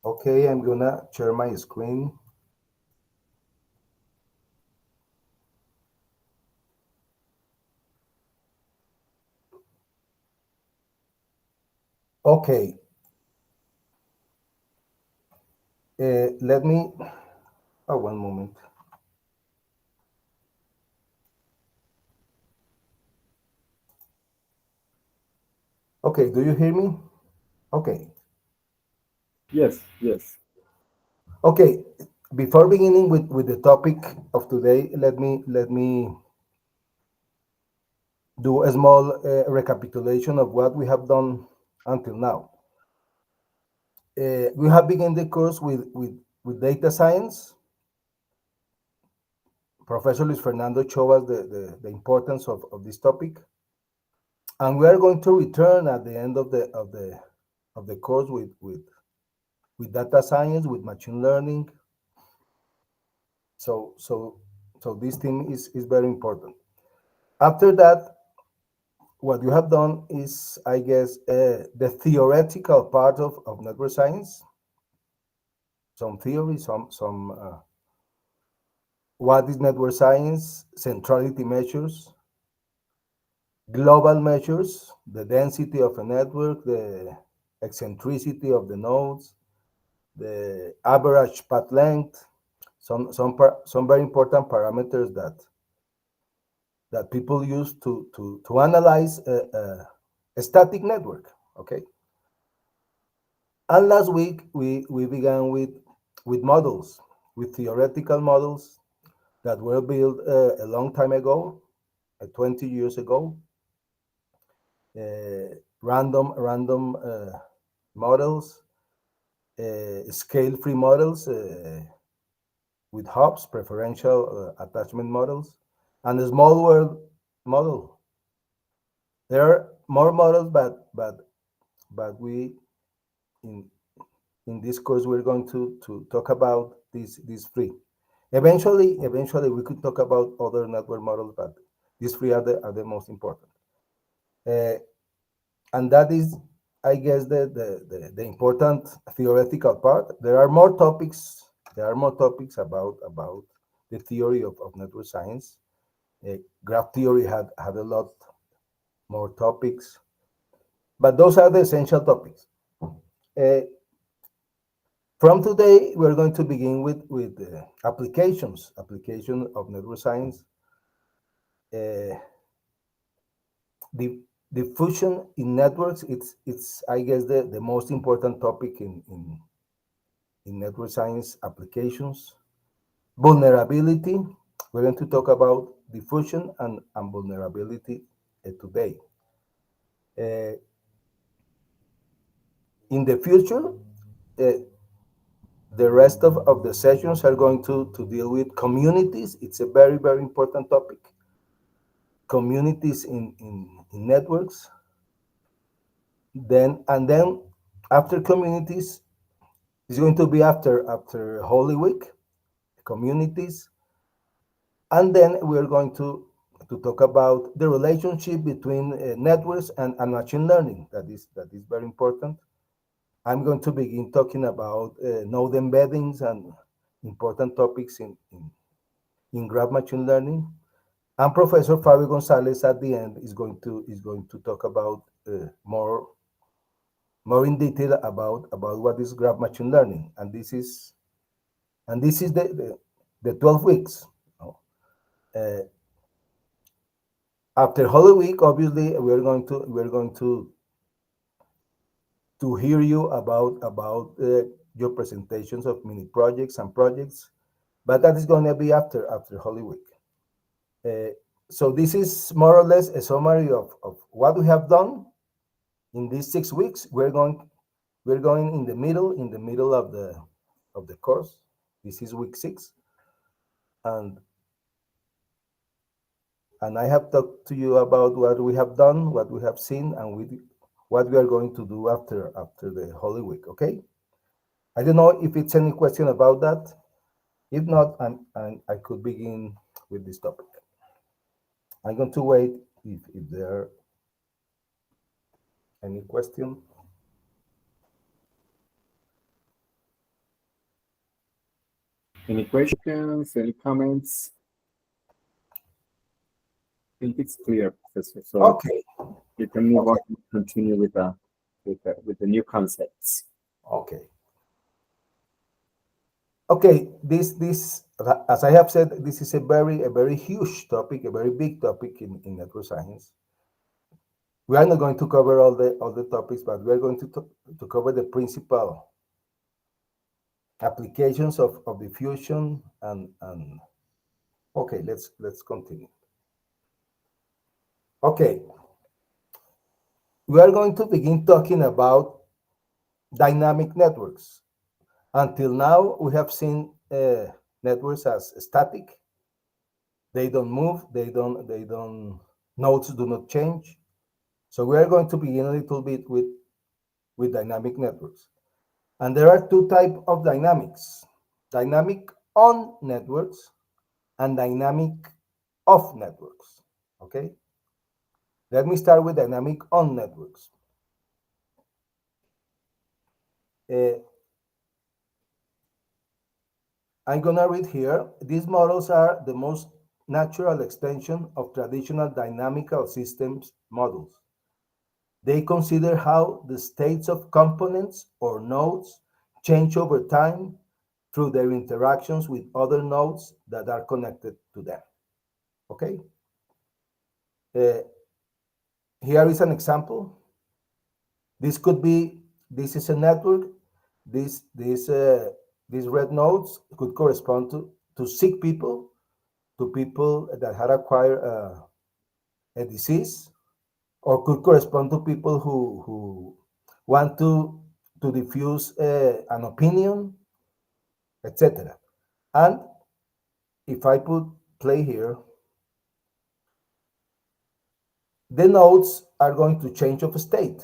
Okay, I'm gonna share my screen. Okay, let me. Oh, one moment. Okay, do you hear me? Okay, Yes, yes. okay. Before beginning with the topic of today, let me do a small recapitulation of what we have done until now. We have begun the course with data science. Professor Luis Fernando showed us the importance of this topic, and we are going to return at the end of the course with data science, with machine learning. So this thing is very important. After that, what you have done is, I guess, the theoretical part of network science, some theory, some what is network science, centrality measures, global measures, the density of a network, the eccentricity of the nodes, the average path length, some very important parameters that people use to analyze a static network. Okay, and last week we began with models, with theoretical models that were built a long time ago, 20 years ago, random models, scale-free models with hubs, preferential attachment models, and a small world model. There are more models, but we in in this course we're going to talk about these three. Eventually, we could talk about other network models, but these three are the most important. Uh, and that is, I guess, the important theoretical part. There are more topics about the theory of network science. Graph theory had a lot more topics, but those are the essential topics. Uh, from today, we're going to begin with application of network science. Uh, the diffusion in networks, it's I guess the most important topic in network science applications. Vulnerability, we're going to talk about diffusion and vulnerability today. Uh, in the future, uh, the rest of the sessions are going to deal with communities. It's a very important topic. Communities in networks. Then after communities, it's going to be after Holy Week, communities, and then we're going to talk about the relationship between networks and machine learning. That is very important. I'm going to begin talking about node embeddings and important topics in graph machine learning. And Professor Fabio Gonzalez at the end is going to talk about more in detail about what is graph machine learning. And this is the 12 weeks. Uh, After Holy Week, obviously, we're going to hear you about your presentations of mini projects and projects, but that is going to be after Holy Week. Uh, so this is more or less a summary of what we have done in these 6 weeks. We're going in the middle of the course. This is week 6, and and I have talked to you about what we have done, what we have seen, and what we are going to do after the Holy Week. Okay. I don't know if it's any question about that. If not, I could begin with this topic. I'm going to wait if there are any question. Any questions? Any comments? I think it's clear, Professor. So Okay, you can move on okay, and continue with the new concepts. okay. Okay, this as I have said, this is a very huge topic, a very big topic in network science. We are not going to cover all the topics, but we are going to cover the principal applications of diffusion and okay, let's continue. Okay, we are going to begin talking about dynamic networks. Until now, we have seen networks as static. They don't move. They don't. Nodes do not change. So we are going to begin a little bit with dynamic networks. And there are two types of dynamics: dynamic on networks and dynamic off networks. Okay. Let me start with dynamic on networks. Uh, I'm gonna read here. These models are the most natural extension of traditional dynamical systems models. They consider how the states of components or nodes change over time through their interactions with other nodes that are connected to them. Okay? Uh, Here is an example. This could be, this is a network. These red nodes could correspond to sick people, to people that had acquired a disease, or could correspond to people who want to diffuse an opinion, etc. And if I put play here, the nodes are going to change of state.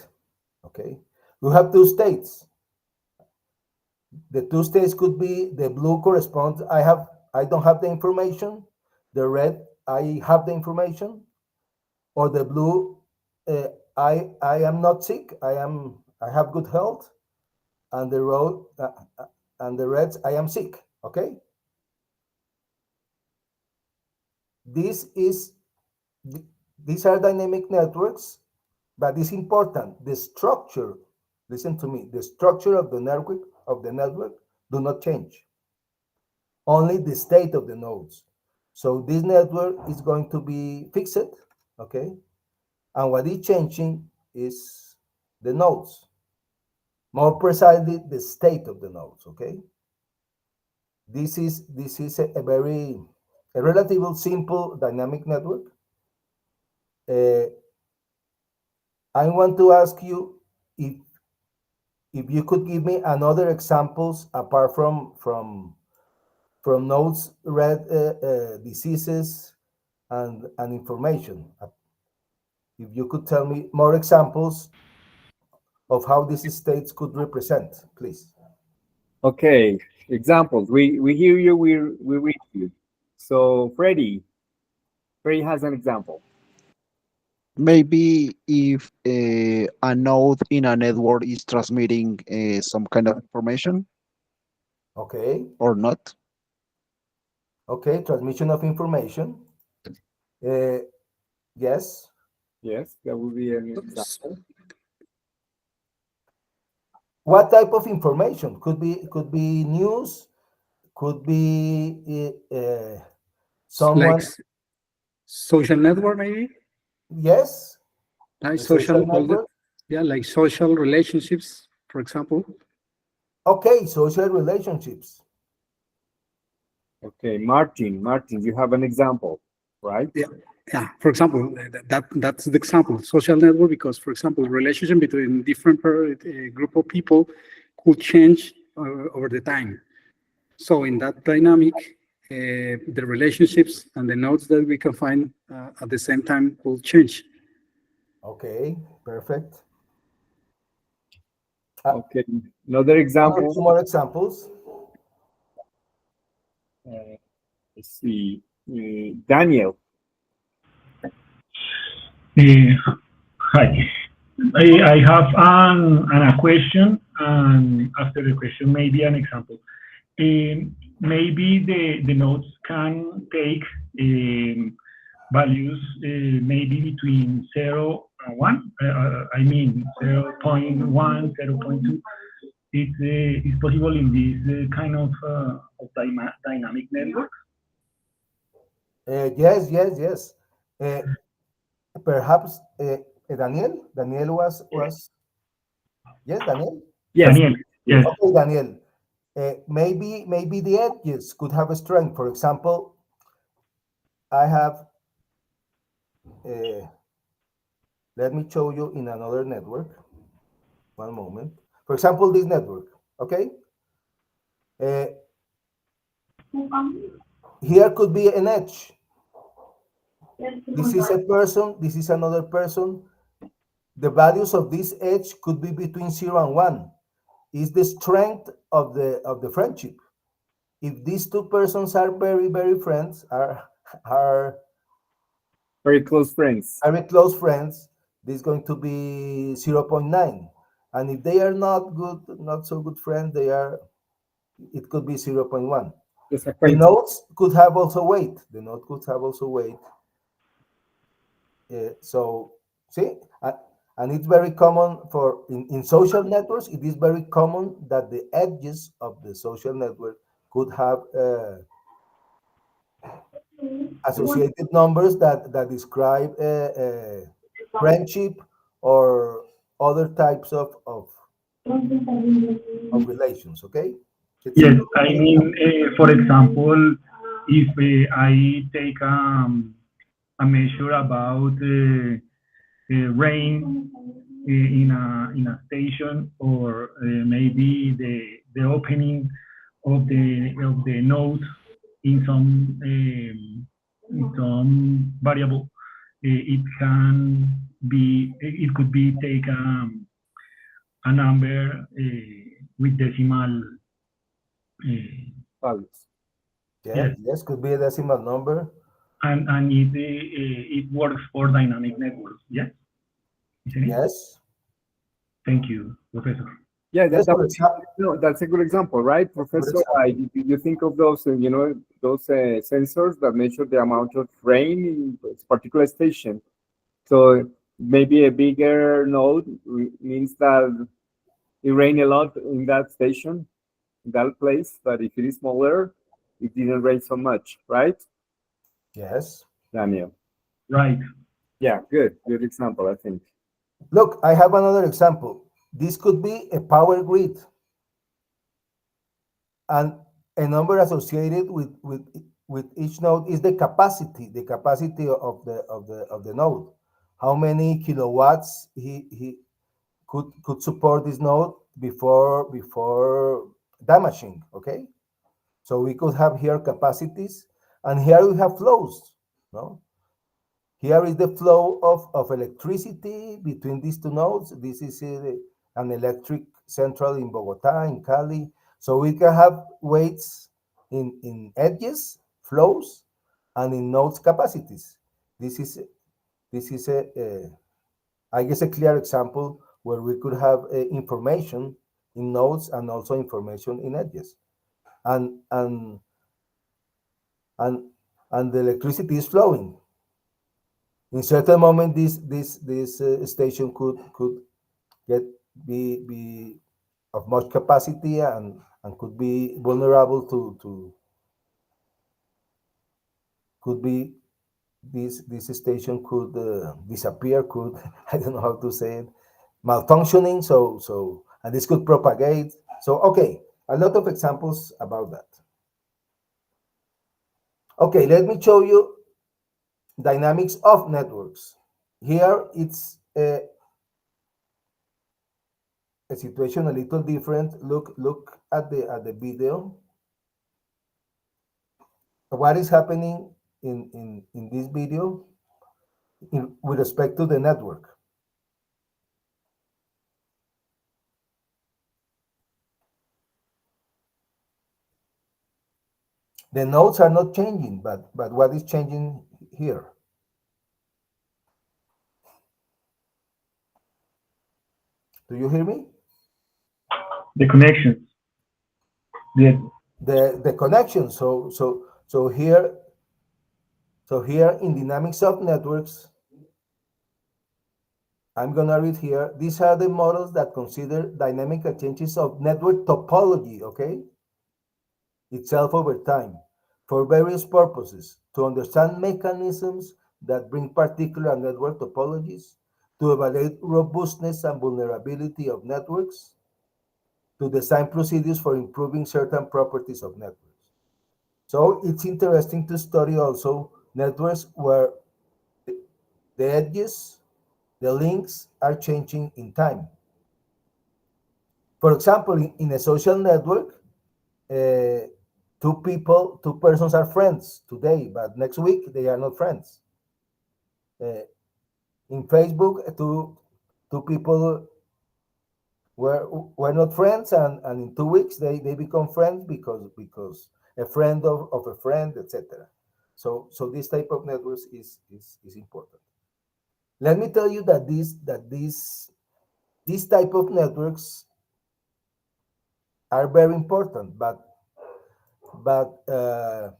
Okay, we have two states. The two states could be the blue corresponds. I don't have the information. The red I have the information, or the blue I am not sick. I have good health, and the road and the reds I am sick. Okay, this is these are dynamic networks, but it's important. The structure, listen to me, the structure of the network do not change. Only the state of the nodes. So this network is going to be fixed, okay? And what is changing is the nodes, more precisely the state of the nodes, okay? This is a very a relatively simple dynamic network. Uh, I want to ask you if you could give me another examples apart from nodes, red diseases, and information. If you could tell me more examples of how these states could represent, please. Okay, examples. We hear you. We read you. So Freddy has an example. Maybe if a node in a network is transmitting some kind of information Okay, or not. okay, transmission of information. Uh, yes. Yes, that would be an S- example. What type of information could be news, could be like someone. social network, maybe Yes, like the social social, all the network. yeah, like social relationships, for example. Okay, social relationships. Okay, Martin, you have an example, right? Yeah, yeah. For example, that's the example, social network, because for example, relationship between different group of people could change over the time. So in that dynamic, the relationships and the nodes that we can find at the same time will change. Okay, perfect. Uh, Okay, another example. two more examples. Uh, let's see. Daniel. Uh, Hi. I have a question, and after the question, maybe an example. Um, maybe the nodes can take values maybe between 0 and 1. I mean 0 0.1, 0.2. It's possible in this kind of dynamic network. Yes, yes, yes. Perhaps Daniel was yes, Daniel. Yes. Daniel, yes, Okay, Daniel. Maybe the edges could have a strength. For example, I have. Let me show you in another network. One moment. For example, this network. Okay. Uh, Here could be an edge. This is a person. This is another person. The values of this edge could be between 0 and 1. Is the strength of the friendship. If these two persons are very friends, are Very close friends. very close friends, this is going to be 0.9. And if they are not so good friends, it could be 0.1. Just The acquaintance. nodes could have also weight. The node could have also weight. So see, and it's very common in social networks. It is very common that the edges of the social network could have associated numbers that describe friendship or other types of relations. Okay. It's yes. I mean, for example, if I take a measure about rain in a station, or maybe the opening of the node in some variable, it could be take a number with decimal. Values. yeah, Yes, yes, could be a decimal number. and it works for dynamic networks. Yes, isn't it? Yes, Thank you, Professor. Yeah, yes. that For would be, example, no, that's a good example, right, good Professor? example. You think of those, those sensors that measure the amount of rain in a particular station. So maybe a bigger node means that it rained a lot in that station, in that place. But if it is smaller, it didn't rain so much, right, Yes. Daniel? Right. Yeah, good example, I think. Look, I have another example. This could be a power grid, and a number associated with each node is the capacity of the node. How many kilowatts he could support this node before damaging. Okay, so we could have here capacities, and here we have flows. No, here is the flow of electricity between these two nodes. This is an electric central in Bogota, in Cali. So we can have weights in edges, flows, and in nodes capacities. This is I guess a clear example where we could have information in nodes and also information in edges. And and and and the electricity is flowing. In certain moment, this station could get be of much capacity and could be vulnerable to could be this station could disappear, could I don't know how to say it, malfunctioning. So and this could propagate. So okay, a lot of examples about that. Okay, let me show you dynamics of networks. Here it's a situation a little different. Look at the video. What is happening in this video with respect to the network? The nodes are not changing, but what is changing here? Do you hear me? The connections. Yes. the connection. So here in dynamics of networks, I'm gonna read here. These are the models that consider dynamical changes of network topology, okay, itself over time for various purposes, to understand mechanisms that bring particular network topologies, to evaluate robustness and vulnerability of networks, to design procedures for improving certain properties of networks. So it's interesting to study also networks where the edges, the links are changing in time. For example, in a social network, uh, two persons are friends today, but next week they are not friends. Uh, in Facebook, two people were not friends, and in 2 weeks they become friends because a friend of a friend, etc. So this type of networks is important. Let me tell you that these type of networks are very important, but the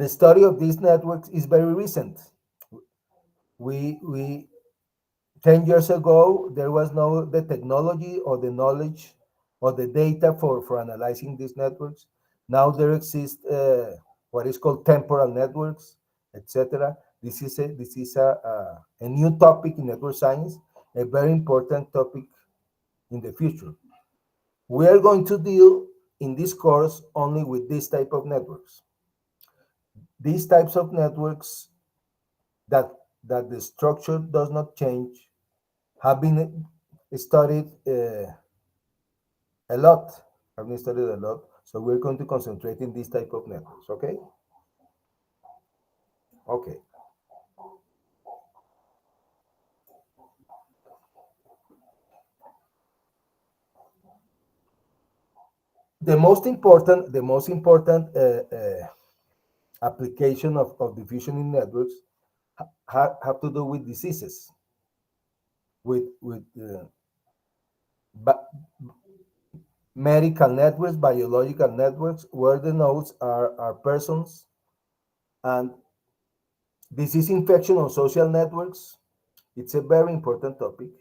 study of these networks is very recent. We 10 years ago there was no the technology or the knowledge or the data for analyzing these networks. Now there exist what is called temporal networks, etc. This is a new topic in network science, a very important topic in the future. We are going to deal in this course only with this type of networks. These types of networks that the structure does not change have been studied a lot. Have been studied a lot. So we're going to concentrate in this type of networks. Okay. Okay. The most important application of diffusion in networks have to do with diseases, with ba- medical networks, biological networks, where the nodes are persons, and disease infection on social networks. It's a very important topic.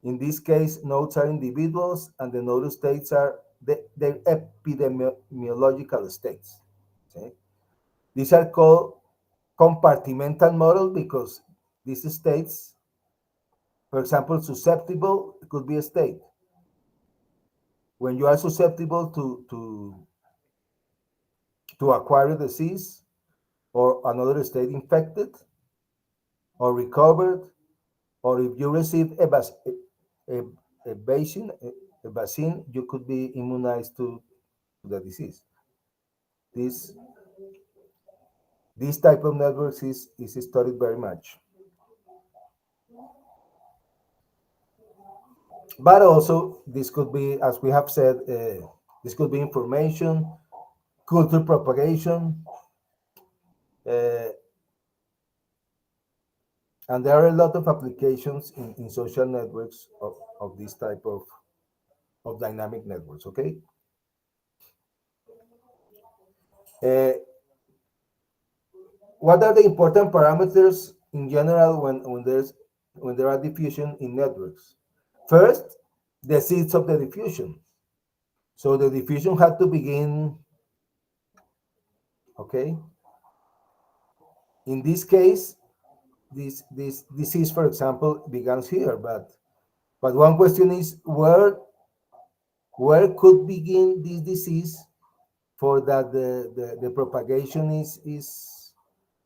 In this case, nodes are individuals, and the node states are their epidemiological states. Okay? These are called compartmental models because these states, for example, susceptible could be a state. When you are susceptible to acquire a disease or another state infected or recovered, or if you receive a, a vaccine, a vaccine, you could be immunized to the disease. This this type of networks is studied very much. But also, this could be, as we have said, this could be information, culture propagation, uh, and there are a lot of applications in social networks of this type of dynamic networks. Okay. Uh, what are the important parameters in general when there are diffusion in networks? First, the seeds of the diffusion. So the diffusion had to begin. Okay. In this case, this disease, for example, begins here, but one question is where could begin this disease for that the propagation is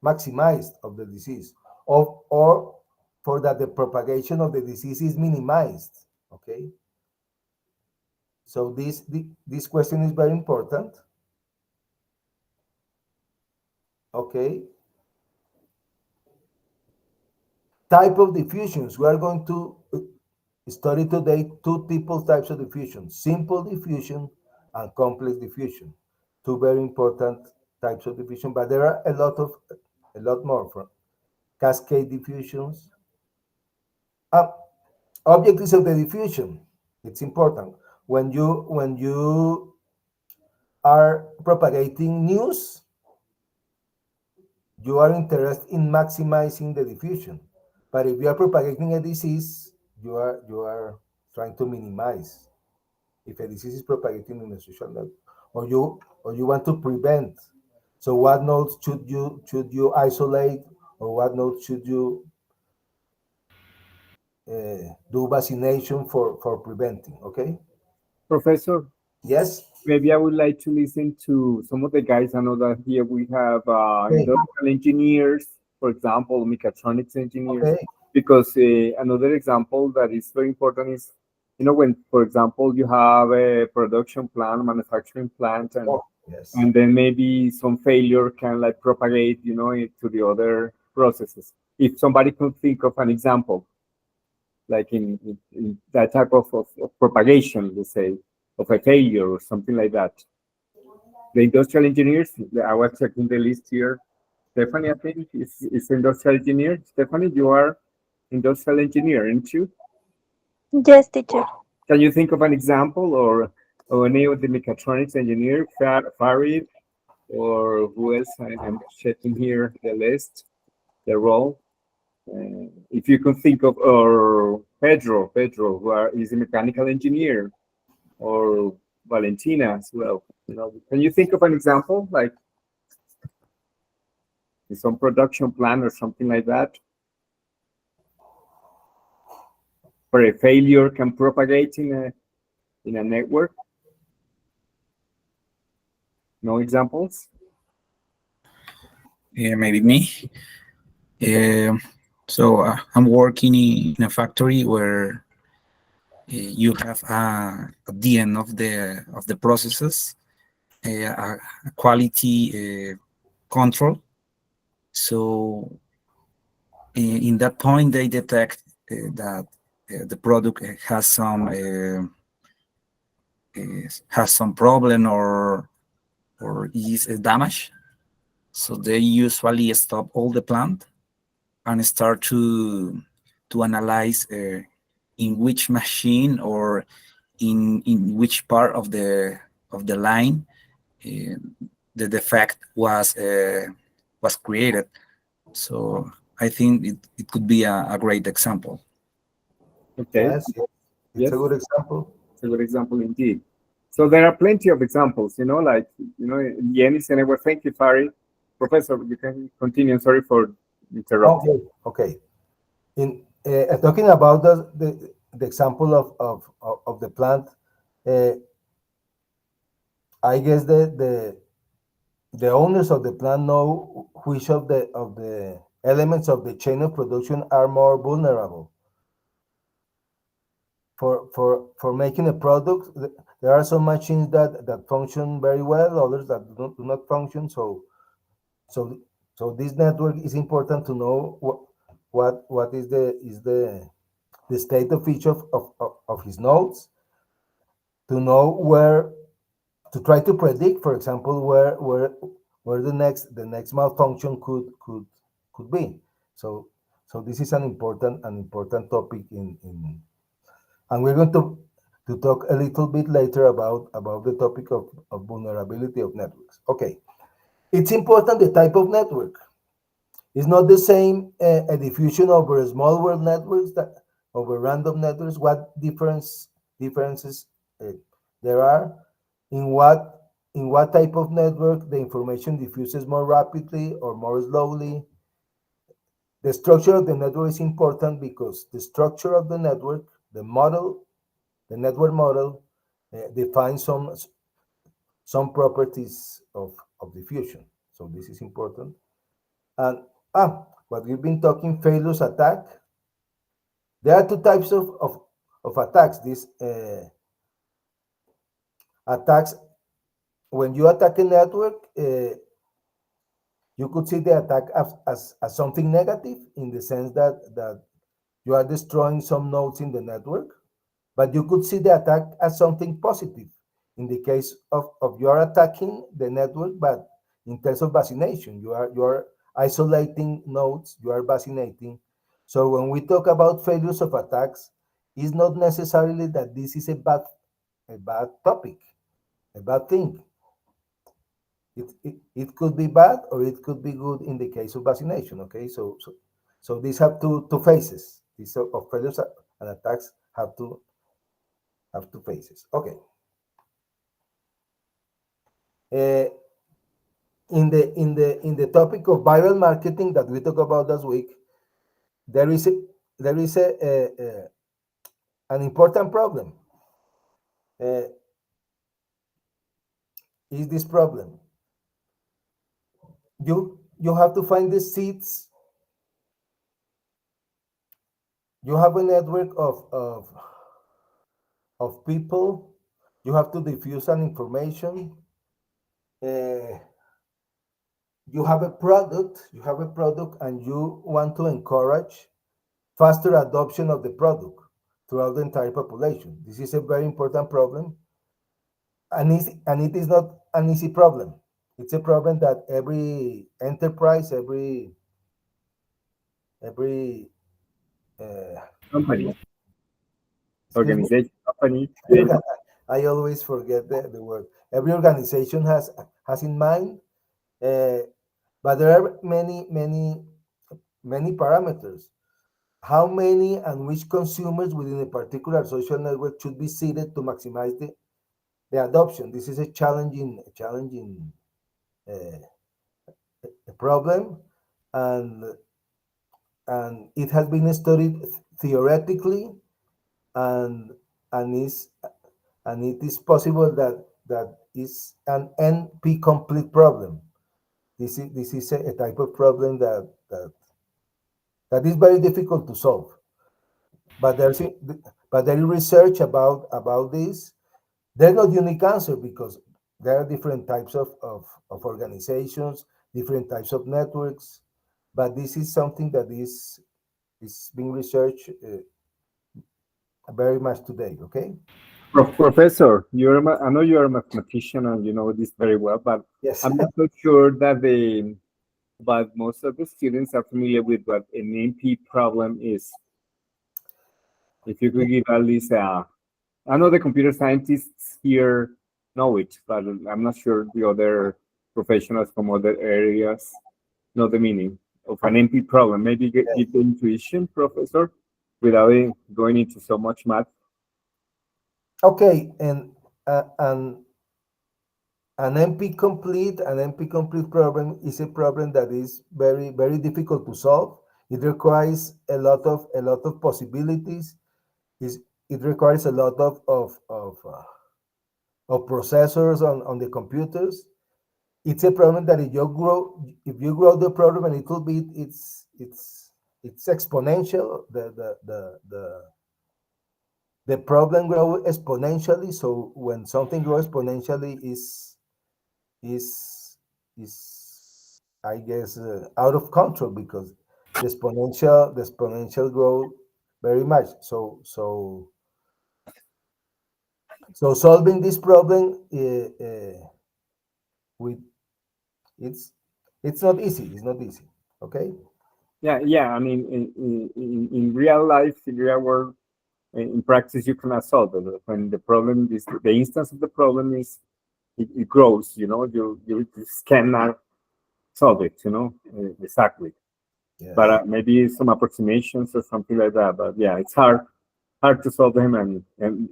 maximized of the disease, or for that the propagation of the disease is minimized. Okay, so this question is very important. Okay, type of diffusions. We are going to study today two types of diffusion: simple diffusion and complex diffusion. Two very important types of diffusion, but there are a lot more from cascade diffusions. Uh, Objectives of the diffusion. It's important when you are propagating news, you are interested in maximizing the diffusion. But if you are propagating a disease, you are trying to minimize if a disease is propagating in a social network, or you want to prevent. So what nodes should you isolate, or what nodes should you do vaccination for preventing? Okay. Professor, Yes. maybe I would like to listen to some of the guys. I know that here we have Okay. industrial engineers, for example, mechatronics engineers, Okay. because another example that is very important is, when, for example, you have a production plant, manufacturing plant, Oh, yes. and then maybe some failure can like propagate, into the other processes. If somebody could think of an example, like in that type of propagation, let's say, of a failure or something like that. The industrial engineers, I was checking the list here. Stephanie, I think, is industrial engineer. Stephanie, you are industrial engineer, aren't you? Yes, teacher. Can you think of an example, or any of the mechatronics engineer, Farid, or who else? I'm checking here the list, the role. If you can think of, or Pedro, is a mechanical engineer, or Valentina as well. Can you think of an example, like in some production plan or something like that, where a failure can propagate in a network? No examples? Yeah, maybe me. Um I'm working in a factory where you have at the end of the processes a quality control. So in that point, they detect that the product has some problem or is damaged. So they usually stop all the plant and start to analyze in which machine or in which part of the line uh, the defect was created. So I think it could be a great example. Okay. Yes. It's a Yes, good example. it's a good example indeed. So there are plenty of examples, in the end, it's anywhere. Thank you, Farid. Professor, you can continue. Sorry for interrupting. Okay. Okay. In talking about the example of the plant, uh, I guess the owners of the plant know which of the elements of the chain of production are more vulnerable for making a product. There are some machines that function very well, others that do not function. So so this network is important to know what is the state of each of his nodes, to know where to try to predict, for example, where the next malfunction could be. So this is an important topic and we're going to talk a little bit later about the topic of vulnerability of networks. Okay, it's important the type of network. It's not the same a diffusion over small world networks that over random networks. What differences uh, there are in what type of network the information diffuses more rapidly or more slowly. The structure of the network is important because the structure of the network, the network model, defines some properties of diffusion. So this is important. And what we've been talking, failures attack. There are two types of attacks. These attacks, when you attack a network, you could see the attack as something negative in the sense that you are destroying some nodes in the network, but you could see the attack as something positive in the case of you are attacking the network, but in terms of vaccination, you are isolating nodes, you are vaccinating. So when we talk about failures of attacks, it's not necessarily that this is a bad topic, a bad thing. It could be bad or it could be good in the case of vaccination. Okay, so these have two phases. These of failures and attacks have two phases. Okay. Uh, in the topic of viral marketing that we talked about last week, there is an important problem. Uh, is this problem? You have to find the seeds. You have a network of people. You have to diffuse an information. Uh, you have a product. You have a product, and you want to encourage faster adoption of the product throughout the entire population. This is a very important problem, and it is not an easy problem. It's a problem that every enterprise, every uh, Company, excuse me. organization, company. Yeah. I always forget the word. Every organization has in mind, uh, but there are many parameters. How many and which consumers within a particular social network should be seeded to maximize the adoption? This is a challenging uh, problem, and it has been studied theoretically, and and is and it is possible that is an NP complete problem. This is a type of problem that is very difficult to solve. But there is research about this. There's no unique answer because there are different types of organizations, different types of networks. But this is something that is being researched very much today. Okay. Professor, I know you're a mathematician and you know this very well, but Yes. I'm not so sure that but most of the students are familiar with what an NP problem is. If you could give at least I know the computer scientists here know it, but I'm not sure the other professionals from other areas know the meaning of an NP problem. Maybe give the intuition, Professor, without going into so much math. Okay, and an NP complete problem is a problem that is very difficult to solve. It requires a lot of possibilities. It requires a lot of processors on the computers. It's a problem that if you grow the problem a little bit, it's exponential. The problem grows exponentially. So when something grows exponentially is I guess out of control because the exponential grow very much. So solving this problem with it's it's not easy. It's not easy. Okay. Yeah. I mean, in real life, in real world, in practice, you cannot solve it. When the problem is the instance of the problem is it grows. You just cannot solve it. Exactly. Yes. But maybe some approximations or something like that. But yeah, it's hard to solve them, and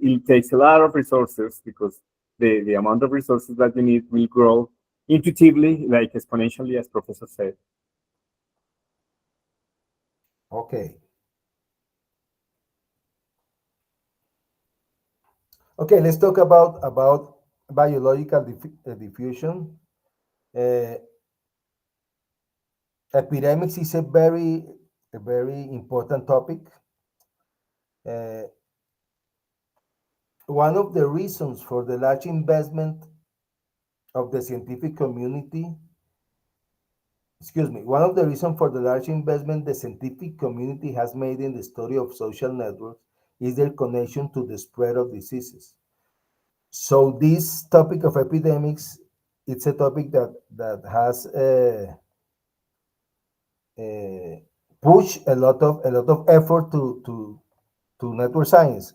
it takes a lot of resources because the amount of resources that you need will grow intuitively, like exponentially, as Professor said. Okay. Okay. Let's talk about biological diffusion. Uh, Epidemics is a very important topic. Uh, One of the reasons for the large investment of the scientific community, excuse me, one of the reasons for the large investment the scientific community has made in the study of social networks is their connection to the spread of diseases. So this topic of epidemics, it's a topic that has pushed a lot of effort to network science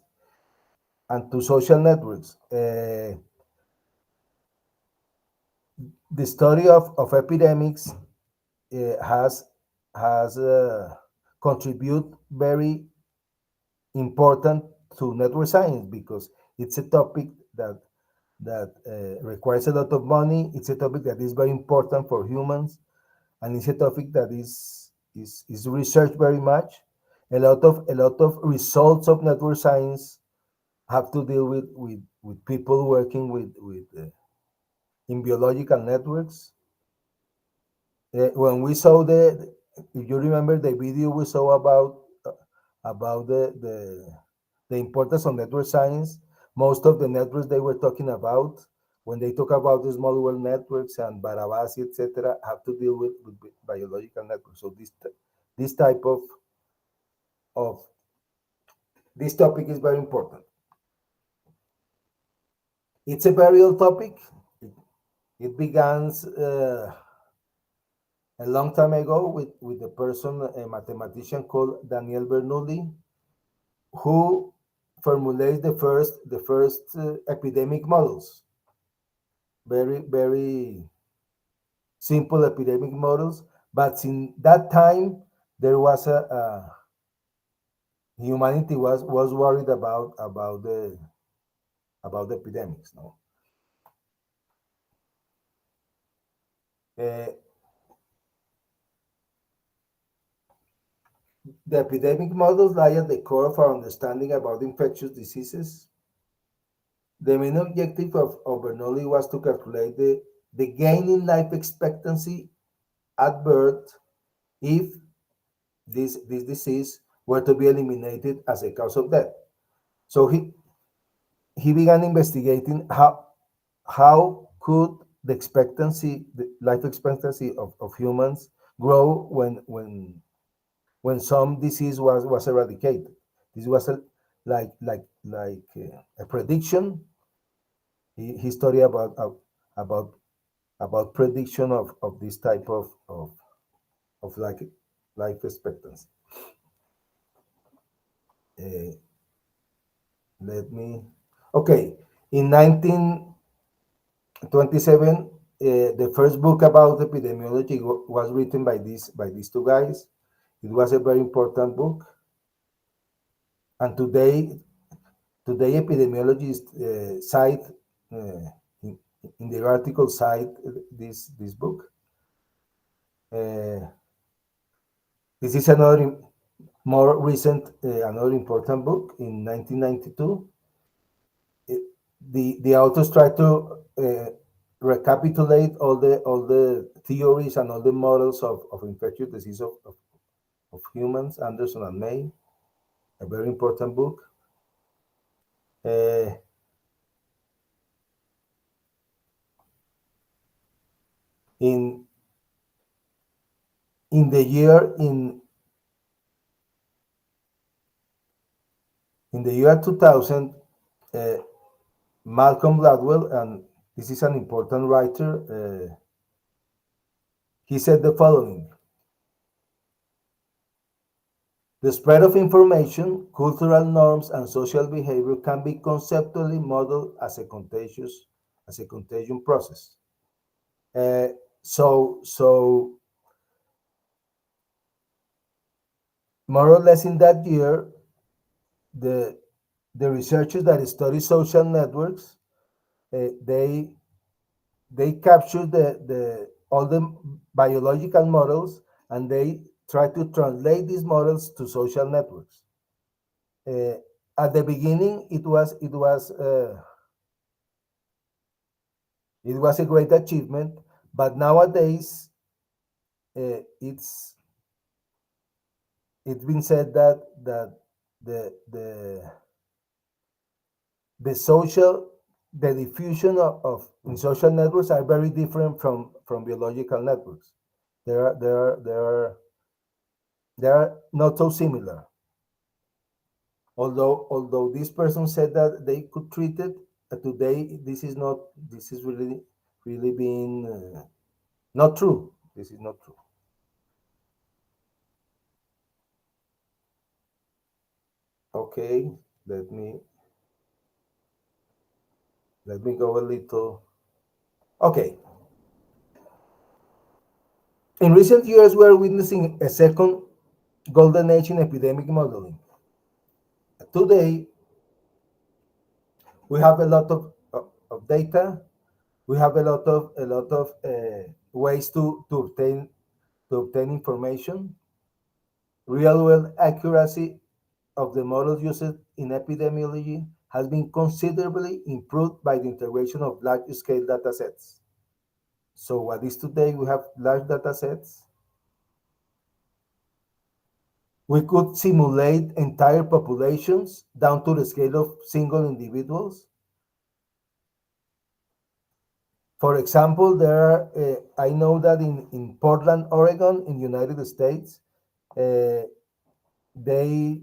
and to social networks. the study of epidemics has contribute very important to network science because it's a topic that requires a lot of money. It's a topic that is very important for humans, and it's a topic that is researched very much. A lot of results of network science have to deal with people working with in biological networks. When we saw if you remember the video we saw about the importance of network science, most of the networks they were talking about when they talk about the small world networks and Barabasi, etc., have to deal with biological networks. So this type of this topic is very important. It's a very old topic. It began a long time ago with a person, a mathematician called Daniel Bernoulli, who formulates the first epidemic models. Very simple epidemic models, but in that time there was a humanity was worried about the epidemics. No, uh, the epidemic models lie at the core of our understanding about infectious diseases. The main objective of Bernoulli was to calculate the gain in life expectancy at birth if this disease were to be eliminated as a cause of death. So he began investigating how could the life expectancy of humans grow when some disease was eradicated. This was a prediction. He studied about about prediction of this type of life expectancy. Uh, Let me. Okay, in 1927, the first book about epidemiology was written by these two guys. It was a very important book, and today epidemiologists cite in, in their article cite this book. Uh, this is another more recent, another important book in 1992. The authors try to recapitulate all the theories and all the models of infectious disease of humans, Anderson and May, a very important book. Uh, in in the year in the year 2000, uh, Malcolm Gladwell, and this is an important writer, he said the following: the spread of information, cultural norms, and social behavior can be conceptually modeled as a contagion process. Uh, so more or less in that year, the the researchers that study social networks, they capture the all the biological models, and they try to translate these models to social networks. Uh, at the beginning, it was a great achievement, but nowadays it's been said that the the the social the diffusion of in social networks are very different from biological networks. They are not so similar. Although this person said that they could treat it, today this is not. This is really being not true. This is not true. Okay, let me let me go a little. Okay, In recent years, we are witnessing a second golden age in epidemic modeling. Today, we have a lot of data. We have a lot of ways to obtain information. Real world accuracy of the models used in epidemiology has been considerably improved by the integration of large scale data sets. So what is today? We have large data sets. We could simulate entire populations down to the scale of single individuals. For example, I know that in Portland, Oregon, in the United States, uh, they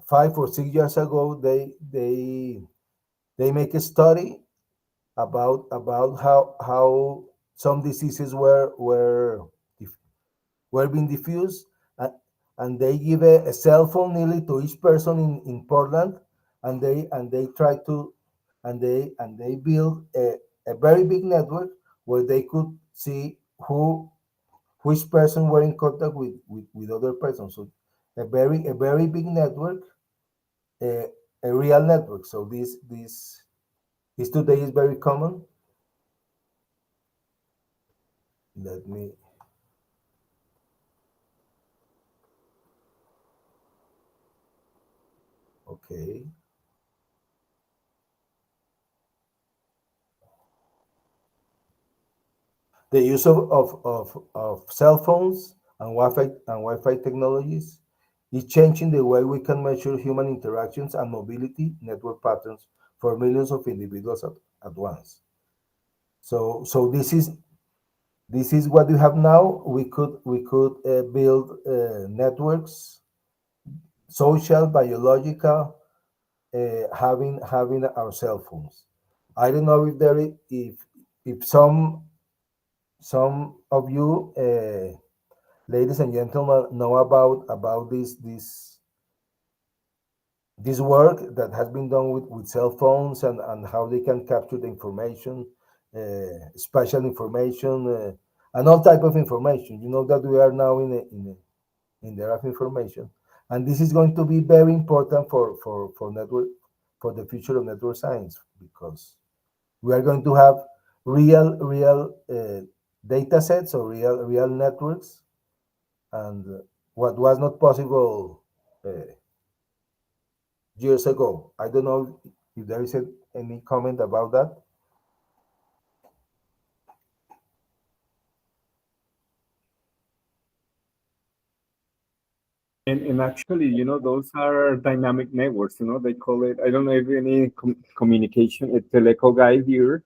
5 or 6 years ago they make a study about how some diseases were being diffused, and they give a cell phone nearly to each person in Portland, and they try to and they build a very big network where they could see which person were in contact with other persons. So a very big network, a, a real network. So this today is very common. Let me okay. The use of cell phones and Wi-Fi technologies is changing the way we can measure human interactions and mobility network patterns for millions of individuals at once. So this is what we have now. We could build networks, social, biological, having our cell phones. I don't know if some of you, ladies and gentlemen, know about this work that has been done with cell phones, and how they can capture the information, spatial information, and all type of information. You know that we are now in the era of information, and this is going to be very important for the future of network science, because we are going to have real data sets or real networks, and what was not possible years ago. I don't know if there is any comment about that. And actually, those are dynamic networks. They call it. I don't know if any communication, a teleco guy here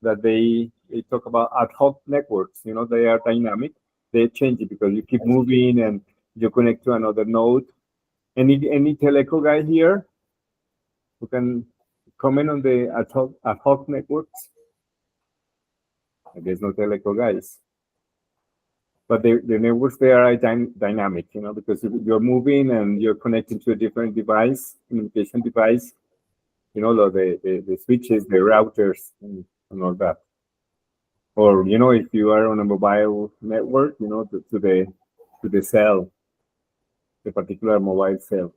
that they talk about ad hoc networks. They are dynamic. They change it because you keep moving and you connect to another node. Any teleco guy here who can comment on the ad hoc networks? I guess no teleco guys. But the networks there are dynamic, because you're moving and you're connecting to a different device, communication device, the switches, the routers, and all that. Or if you are on a mobile network, to the cell, the particular mobile cell,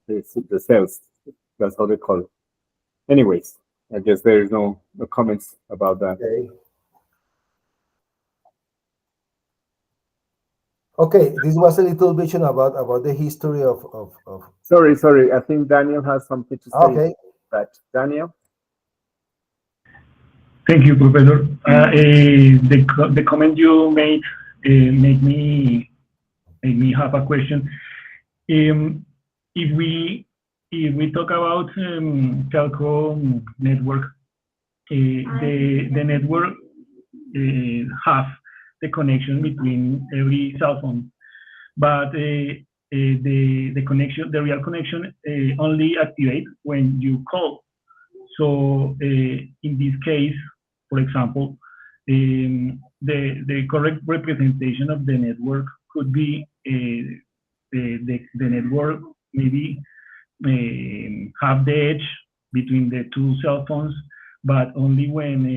the cells. That's how they call it. Anyways, I guess there is no comments about that. Okay, this was a little vision about the history of. Sorry. I think Daniel has something to say. Okay. But Daniel? Thank you, Professor. The comment you made made me have a question. If we talk about telco network, the network have the connection between every cell phone, but the connection, the real connection, only activates when you call. So in this case, for example, the correct representation of the network could be the network maybe have the edge between the two cell phones, but only when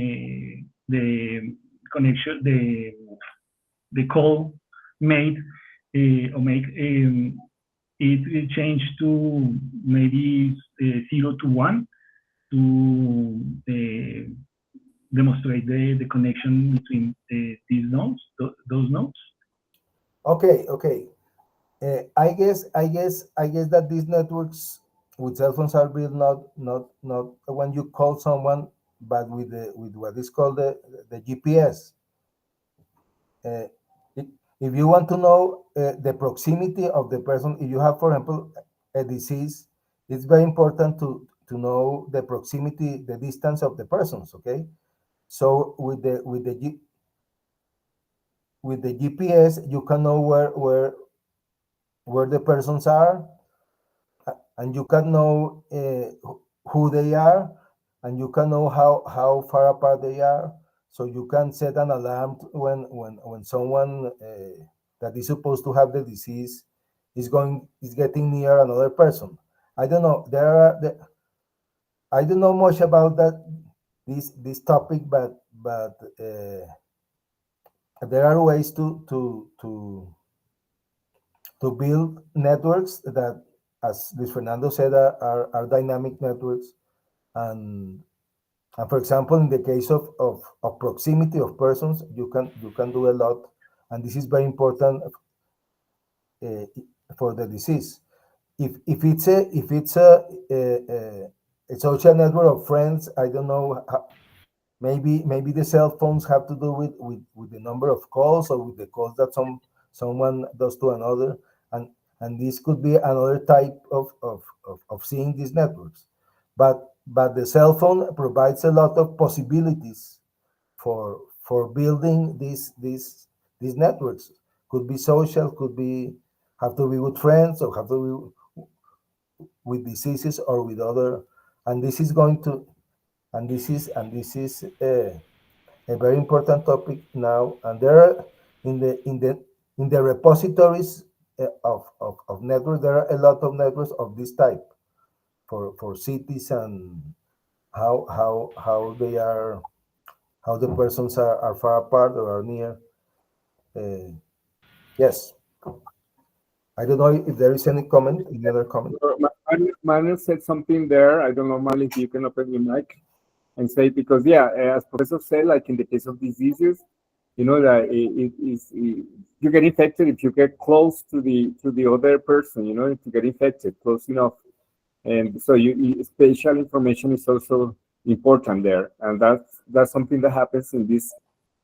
the connection, the call made or make it changed to maybe 0 to 1 to demonstrate the connection between these nodes, those nodes. Okay, okay. I guess that these networks with cell phones are built not when you call someone, but with what is called the GPS. Uh, if if you want to know the proximity of the person, if you have, for example, a disease, it's very important to know the proximity, the distance of the persons. Okay, so with the GPS, you can know where the persons are, and you can know who they are, and you can know how far apart they are. So you can set an alarm when someone that is supposed to have the disease is getting near another person. I don't know. I don't know much about this topic, but there are ways to build networks that, as Luis Fernando said, are dynamic networks. And, and for example, in the case of proximity of persons, you can do a lot. And this is very important uh, for the disease. If it's a social network of friends, I don't know. Maybe the cell phones have to do with the number of calls, or with the calls that someone does to another, and and this could be another type of seeing these networks. But the cell phone provides a lot of possibilities for building these networks. Could be social, could be have to be with friends, or have to be with diseases, or with other. And this is going to and this is a very important topic now. And there are in the repositories of networks, there are a lot of networks of this type for cities, and how they are, how the persons are far apart or are near. uh, yes, I don't know if there is any other comment. Manuel said something there. I don't know, Manuel, if you can open your mic and say, because yeah, as Professor said, like in the case of diseases, you know that you get infected if you get close to the other person. You know, if you get infected close enough, and so spatial information is also important there, and that's something that happens in these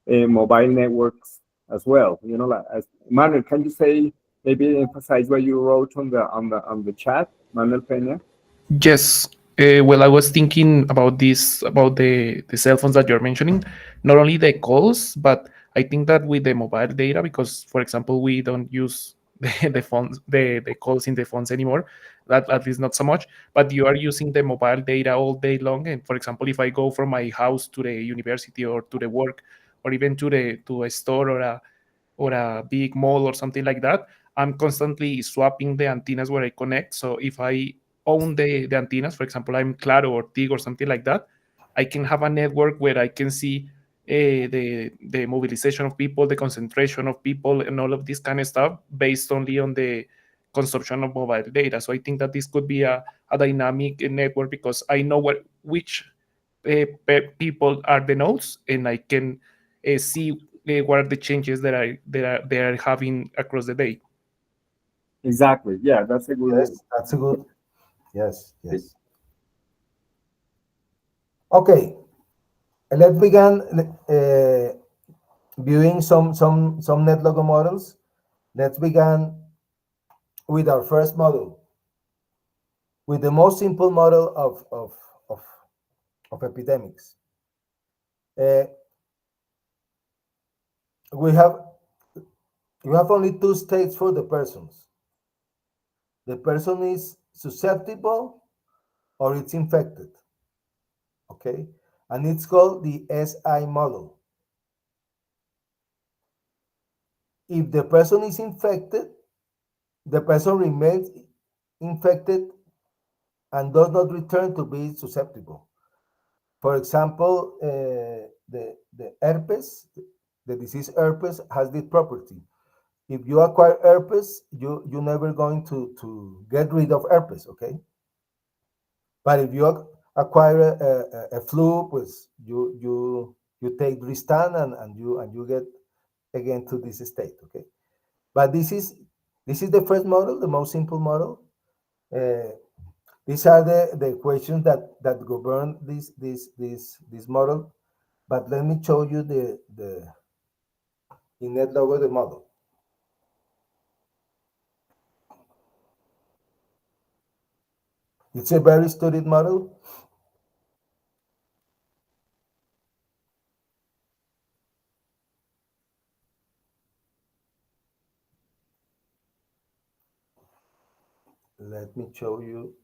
mobile networks as well. You know, like, as Manuel, can you say, maybe emphasize what you wrote on the chat, Manuel Peña? Yes. Well, I was thinking about this, about the cell phones that you're mentioning, not only the calls, but I think that with the mobile data, because for example, we don't use the phones, the calls in the phones anymore, that at least not so much, but you are using the mobile data all day long. And for example, if I go from my house to the university or to the work, or even to a store or a big mall or something like that, I'm constantly swapping the antennas where I connect. So if I own the antennas, for example, I'm Claro or TIG or something like that, I can have a network where I can see the mobilization of people, the concentration of people, and all of this kind of stuff based only on the consumption of mobile data. So I think that this could be a dynamic network, because I know which people are the nodes, and I can see what are the changes they are having across the day. Exactly. Yeah, that's a good. Yes, that's a good. Yes, yes. Okay, let's begin viewing some NetLogo models. Let's begin with our first model, with the most simple model of, of epidemics. Uh, we have only two states for the persons. The person is susceptible or it's infected. Okay, and it's called the SI model. If the person is infected, the person remains infected and does not return to be susceptible. For example, the herpes, the disease herpes has this property. If you acquire herpes, you're never going to get rid of herpes, okay? But if you acquire a flu, pues you take Ristan and you get again to this state, okay? But this is the first model, the most simple model. These are the equations that govern this model. But let me show you the innet log of the model. It's a very studied model. Let me show you.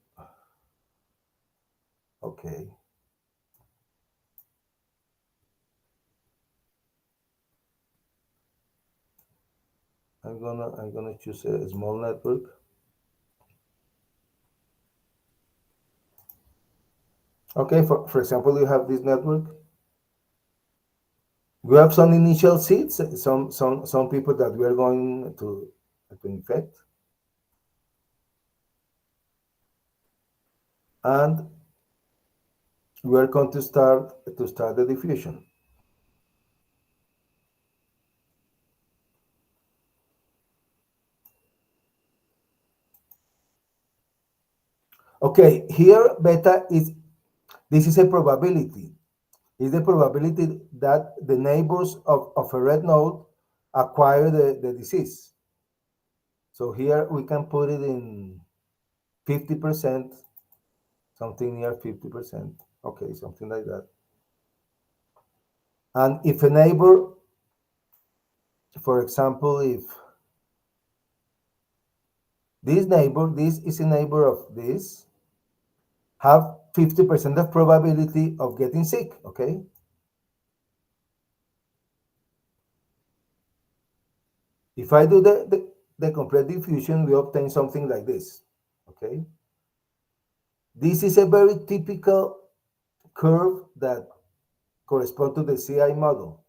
Okay. I'm gonna choose a small network. Okay, for example, you have this network. We have some initial seeds, some people that we are going to infect. And we are going to start the diffusion. Okay, here beta this is a probability. Is the probability that the neighbors of a red node acquire the disease. So here we can put it in 50%, something near 50%. Okay, something like that. And if a neighbor, for example, if this is a neighbor of this, have 50% of probability of getting sick, okay? If I do the complete diffusion, we obtain something like this, okay? This is a very typical curve that corresponds to the CI model.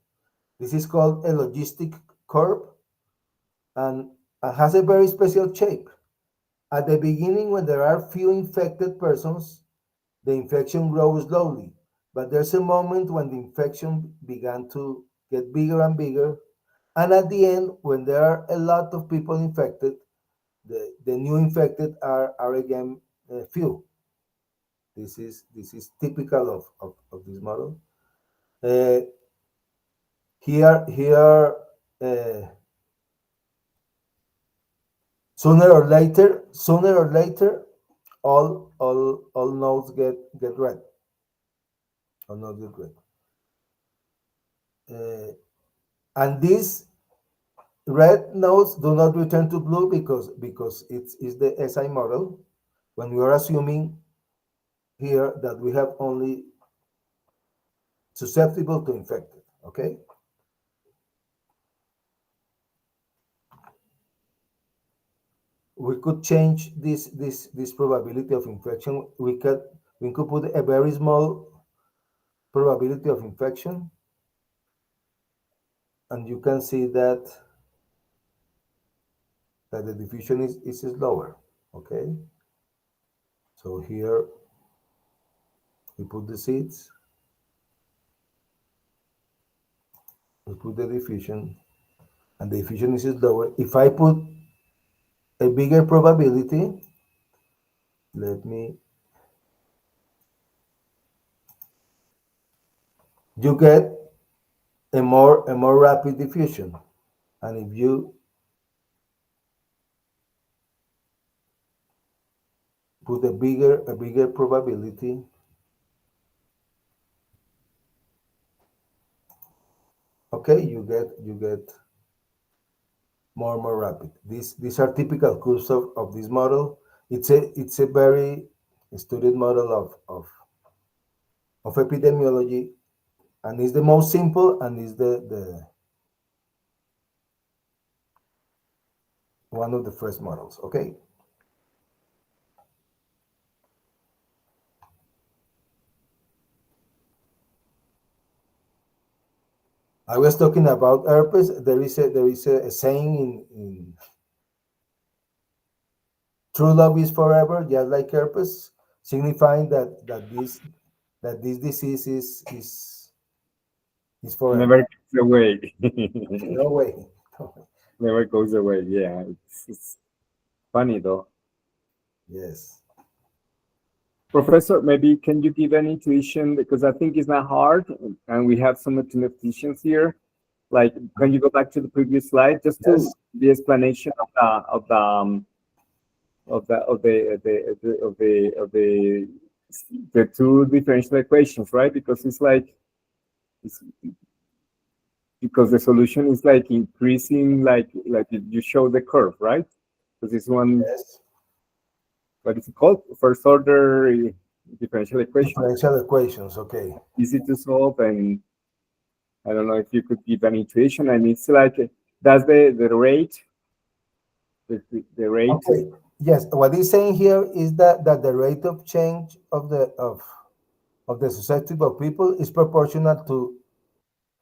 This is called a logistic curve and has a very special shape. At the beginning, when there are few infected persons, the infection grows slowly, but there's a moment when the infection began to get bigger and bigger. And at the end, when there are a lot of people infected, the new infected are again few. This is typical of this model. Uh, here uh, sooner or later, all nodes get red. All nodes get red. And these red nodes do not return to blue because it's the SI model. When we are assuming here that we have only susceptible to infected, okay? We could change this probability of infection. We could put a very small probability of infection, and you can see that the diffusion is slower, okay? So here we put the seeds, we put the diffusion, and the diffusion is lower. If I put a bigger probability, let me, you get a more rapid diffusion. And if you put a bigger probability, okay, you get more rapid. These are typical curves of this model. It's a very studied model of epidemiology, and is the most simple and is the one of the first models. Okay. I was talking about herpes. There is a saying in true love is forever, just like herpes, signifying that this disease is forever. Never goes away. No way. Never goes away. Yeah, it's funny though. Yes. Professor, maybe can you give an intuition because I think it's not hard, and we have some mathematicians here. Like, can you go back to the previous slide just to Yes. the explanation of the two differential equations, right? Because it's like it's, because the solution is like increasing, like you show the curve, right? Because it's one, Yes. what is it called? First order differential equation. Differential equations. Okay. Easy to solve, and I don't know if you could give an intuition. And it's like that's the rate, the rate. Okay. Yes. What he's saying here is that the rate of change of the susceptible people is proportional to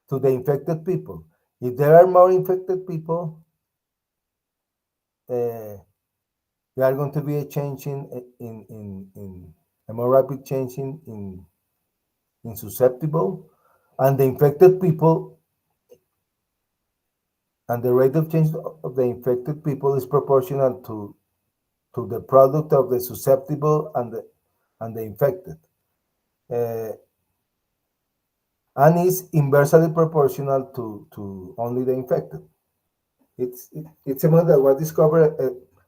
the infected people. If there are more infected people, uh, there are going to be a change in a more rapid change in susceptible, and the infected people, and the rate of change of the infected people is proportional to the product of the susceptible and the infected, uh, and is inversely proportional to only the infected. It's a model that was discovered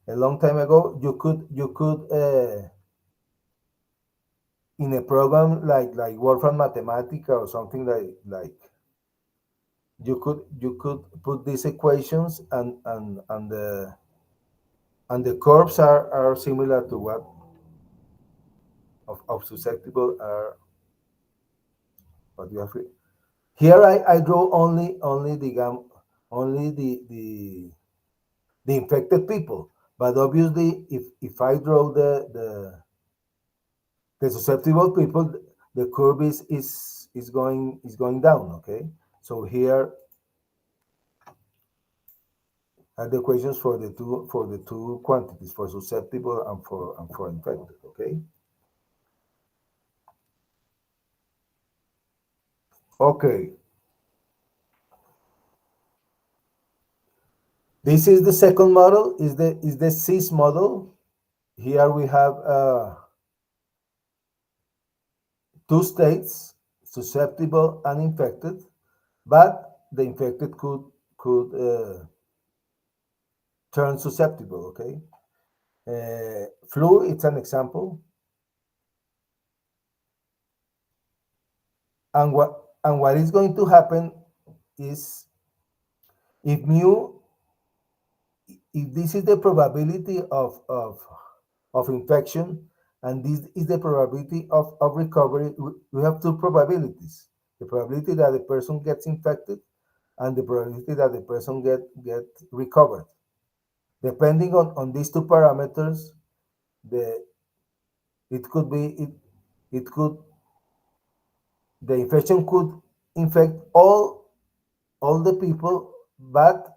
a long time ago. You could in a program like Wolfram Mathematica or something like you could put these equations and the curves are similar to what of susceptible are what you have here. Here I draw only the infected people, but obviously if I draw the susceptible people, the curve is going down. Okay, so here are the equations for the two quantities, for susceptible and for infected. Okay. Okay. This is the second model. Is the CIS model. Here we have two states, susceptible and infected, but the infected could turn susceptible. Okay. Flu, it's an example. And what is going to happen is if mu if this is the probability of infection and this is the probability of recovery, we have two probabilities: the probability that the person gets infected and the probability that the person get recovered. Depending on these two parameters, the it could be it could the infection could infect all the people, but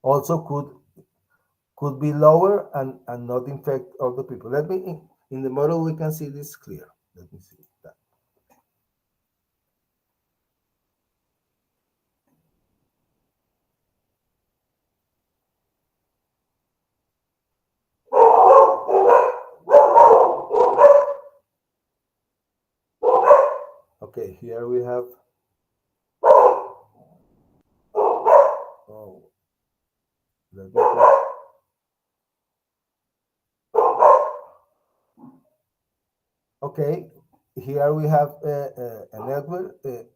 also could be lower and not infect all the people. Let me in the model we can see this clear. Let me see that. Okay, here we have. Oh, let me okay, here we have a network,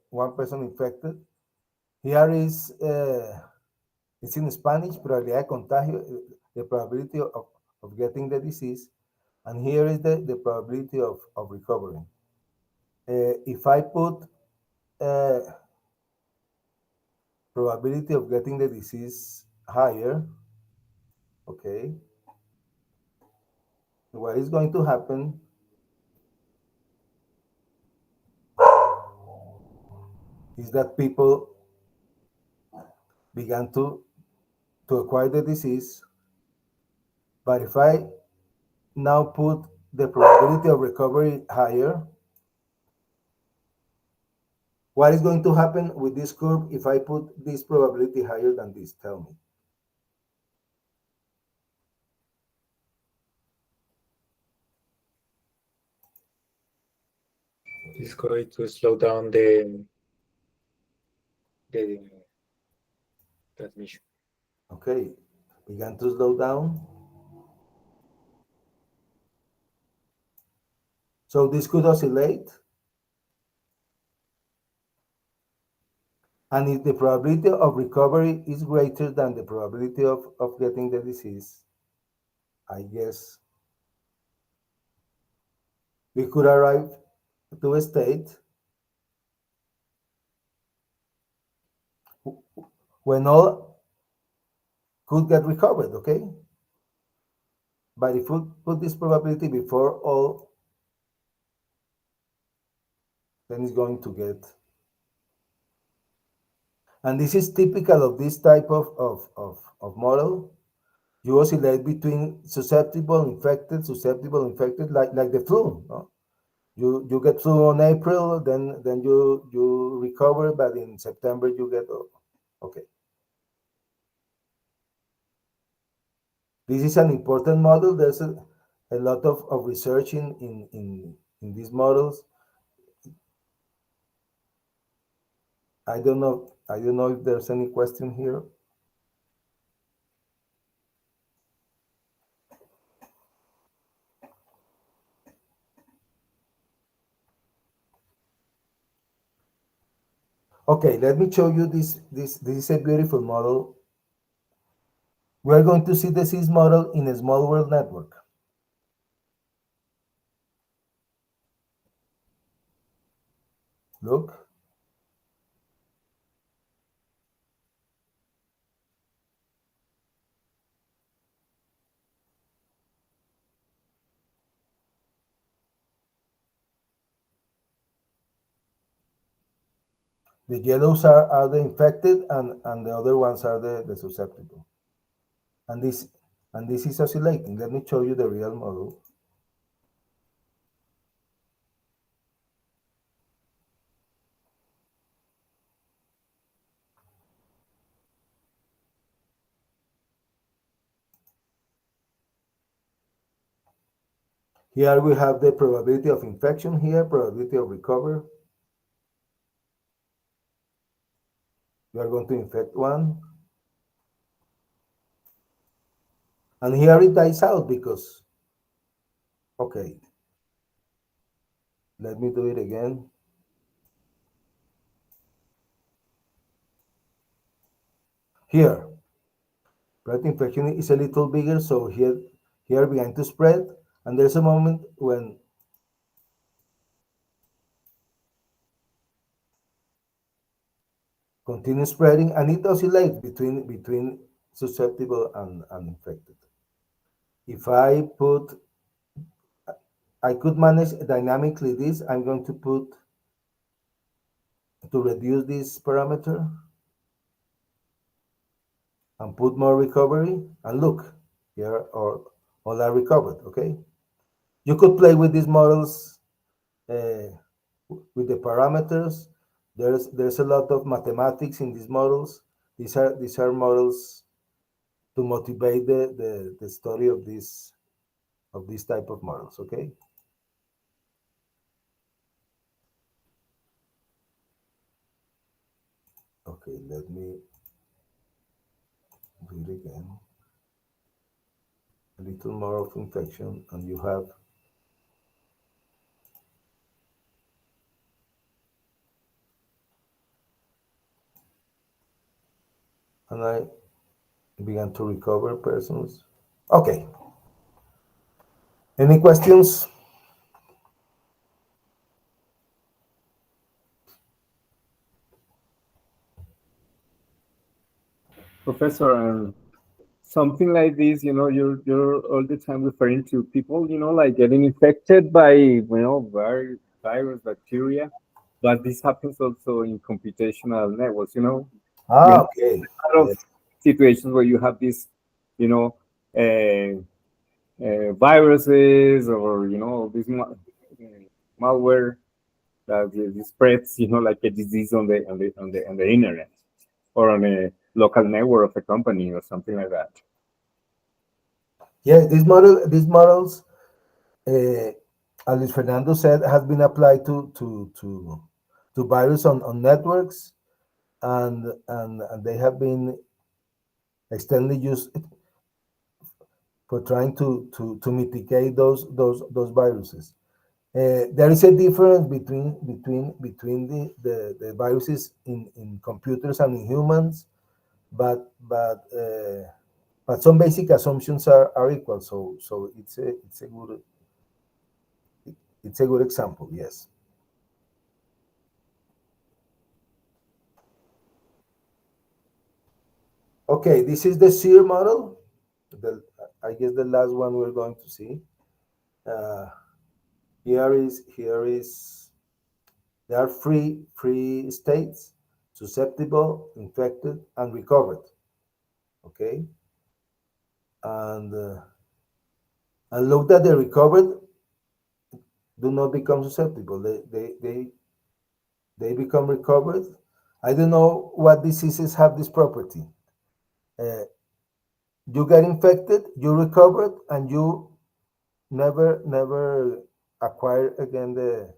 one person infected. Here is it's in Spanish, probabilidad de contagio, the probability of getting the disease, and here is the probability of recovering. If I put uh, probability of getting the disease higher, okay, what is going to happen is that people began to acquire the disease. But if I now put the probability of recovery higher, what is going to happen with this curve if I put this probability higher than this? Tell me. It's going to slow down the transmission. Okay, began to slow down. So this could oscillate. And if the probability of recovery is greater than the probability of getting the disease, I guess we could arrive to a state when all could get recovered, okay? But if we put this probability before all, then it's going to get. And this is typical of this type of model. You oscillate between susceptible, infected, like the flu. No? You get flu on April, then you recover, but in September you get okay. This is an important model. There's a lot of research in these models. I don't know if there's any question here. Okay, let me show you this. This is a beautiful model. We're going to see the disease model in a small world network. Look. The yellows are the infected, and the other ones are the susceptible. And this is oscillating. Let me show you the real model. Here we have the probability of infection here, probability of recovery. We are going to infect one. And here it dies out because, okay, let me do it again. Here, breath infection is a little bigger, so here began to spread, and there's a moment when continue spreading, and it oscillates between susceptible and infected. If I could manage dynamically this. I'm going to reduce this parameter and put more recovery, and look, here all are recovered, okay? You could play with these models with the parameters. There's a lot of mathematics in these models. These are models to motivate the study of this type of models, okay? Okay, let me do it again. A little more of infection, and you have and I began to recover persons. Okay. Any questions? Professor, something like this, you're all the time referring to people, like getting infected by, virus, bacteria. but this happens also in computational networks. You know, we Ah, have okay. a lot of Yes. situations where you have this, you know, viruses or this malware that spreads, like a disease on the internet or on a local network of a company or something like that. Yes, these models, uh, as Luis Fernando said, has been applied to virus on networks, and they have been extensively used for trying to mitigate those viruses. There is a difference between the viruses in computers and in humans, but some basic assumptions are equal. So it's a good example. Yes. Okay, this is the SEER model. I guess the last one we're going to see. Uh, here is there are three states: susceptible, infected, and recovered. Okay, and look that the recovered do not become susceptible. They become recovered. I don't know what diseases have this property. Uh, you get infected, you recovered, and you never acquire again The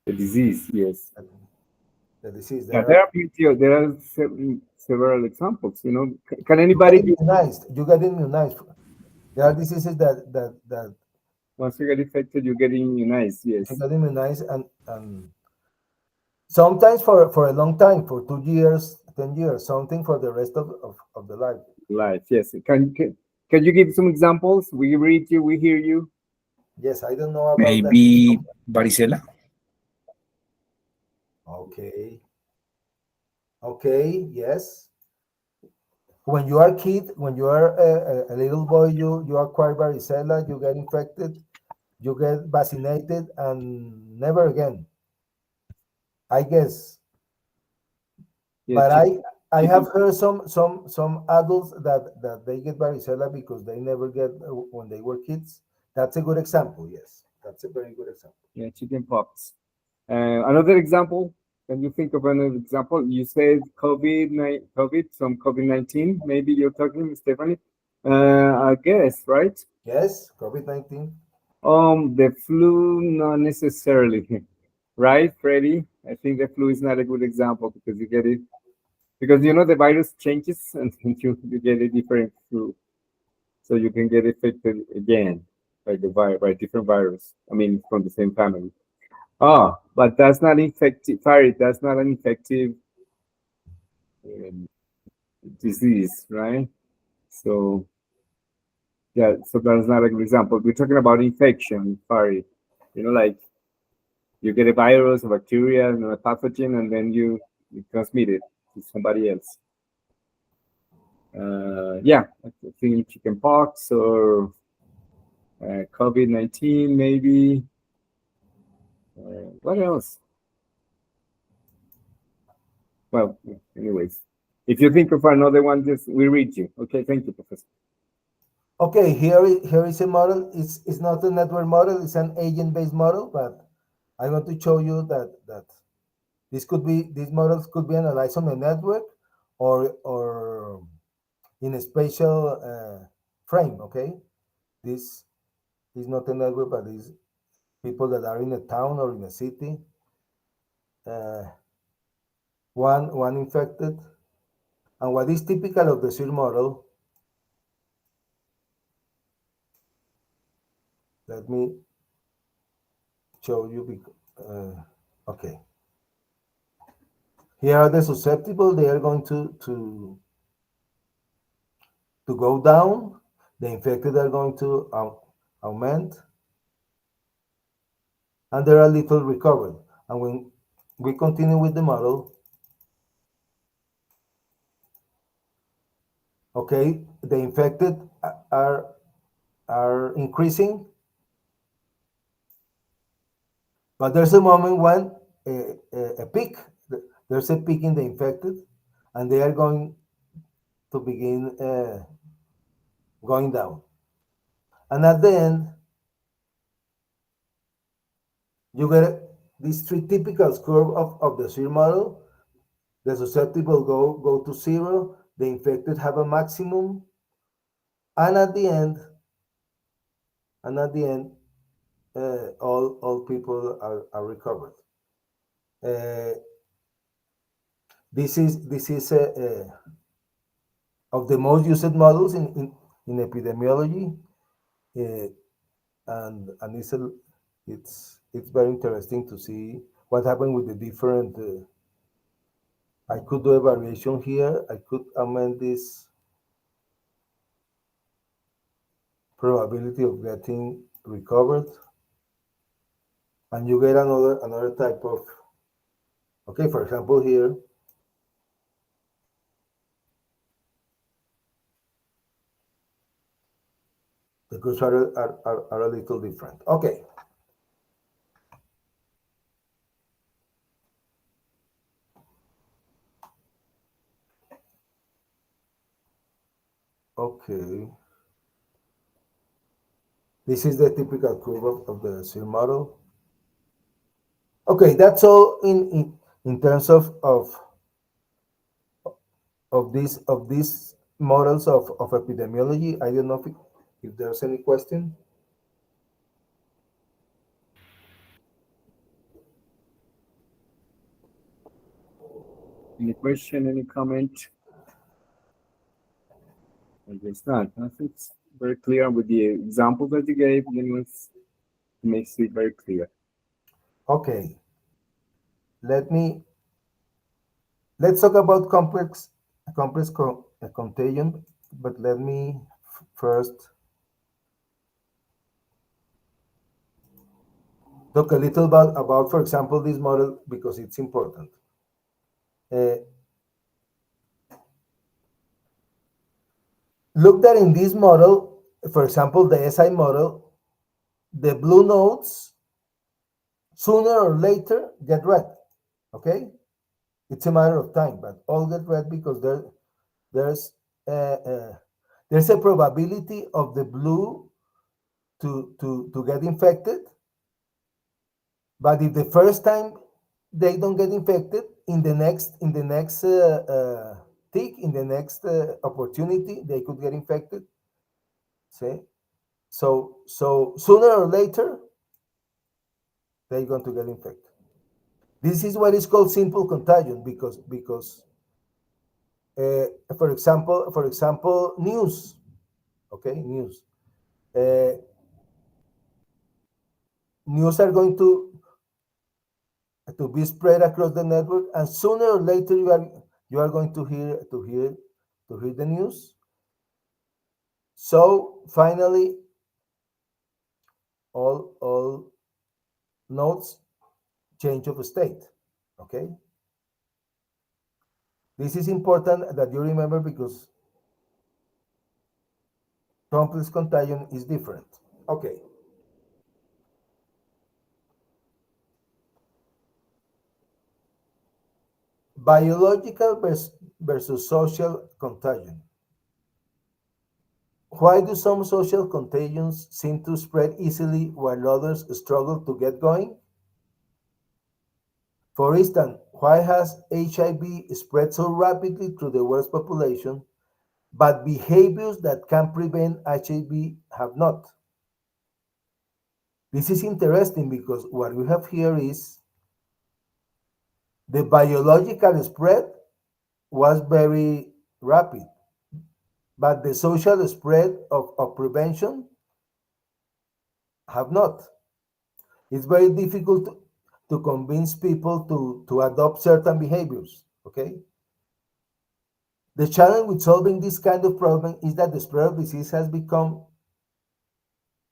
disease, yes. the disease. Yeah, there are several examples. Can anybody give, You get immunized. There are diseases that once you get infected, you get immunized? you Yes, get immunized, and sometimes for a long time, for 2 years, 10 years, something for the rest of the life. life. Yes. Can you give some examples? We read you, we hear you. Yes, I don't know about that. Maybe varicella. Okay. Okay. Yes. When you are a kid, when you are a little boy, you acquire varicella, you get infected, you get vaccinated, and never again. I guess. Yes, But I chicken. have heard some adults that they get varicella because they never get when they were kids. That's a good example. Yes, that's a very good example. Yeah, chicken pox. Another example. Can you think of another example? You said some COVID-19. Maybe you're talking, Stephanie. I guess, right? Yes, COVID-19. The flu, not necessarily, right, Freddy? I think the flu is not a good example because you get it because the virus changes and you get a different flu, so you can get affected again by by different virus. I mean, from the same family. Oh, but that's not infective. Sorry, that's not an infective um, disease, right? So yeah, so that's not a good example. We're talking about infection. Sorry, like you get a virus, a bacteria, and a pathogen, and then you transmit it to somebody else. Yeah, I think chickenpox or COVID-19, maybe. What else? Well, anyways, if you think of another one, just we read you. Okay, thank you, Professor. Okay, here is a model. It's not a network model. It's an agent-based model, but I want to show you that these models could be analyzed on a network or in a spatial frame. Okay, this is not a network, but is people that are in a town or in a city. Uh, one infected, and what is typical of the SEER model. Let me show you. Okay, here are the susceptible. They are going to go down. The infected are going to augment, and there are little recovered. And when we continue with the model, okay, the infected are increasing, But there's a moment when a peak, there's a peak in the infected, and they are going to begin going down. And at the end, you get these three typical curve of the SIR model. The susceptible go to zero, the infected have a maximum, and at the end, all people are recovered. Uh, this is of the most used models in epidemiology, uh, and it's very interesting to see what happened with the different. I could do a variation here. I could amend this probability of getting recovered, and you get another type of. Okay, for example, here the curves are a little different. Okay. Okay. This is the typical curve of the SIR model. Okay, that's all in terms of these models of epidemiology. I don't know if there's any question. Any question, any comment? I guess not. I think it's very clear with the example that you gave. It makes it very clear. Okay. Let's talk about complex contagion, but let me first talk a little about, for example, this model because it's important. Uh, Look that in this model, for example, the SI model, the blue nodes sooner or later get red. Okay, it's a matter of time, but all get red because there's uh, uh, there's a probability of the blue to get infected. But if the first time they don't get infected, in the next tick, in the next opportunity, they could get infected. See, so sooner or later they're going to get infected. This is what is called simple contagion because uh, for example, news. Okay, news. Uh, News are going to be spread across the network, and sooner or later you are going to hear the news. So finally, all nodes change of state. Okay, this is important that you remember because complex contagion is different. Okay. Biological versus social contagion. Why do some social contagions seem to spread easily while others struggle to get going? For instance, why has HIV spread so rapidly through the world's population, but behaviors that can prevent HIV have not? This is interesting because what we have here is the biological spread was very rapid, but the social spread of prevention have not. It's very difficult to convince people to adopt certain behaviors. Okay. The challenge with solving this kind of problem is that the spread of disease has become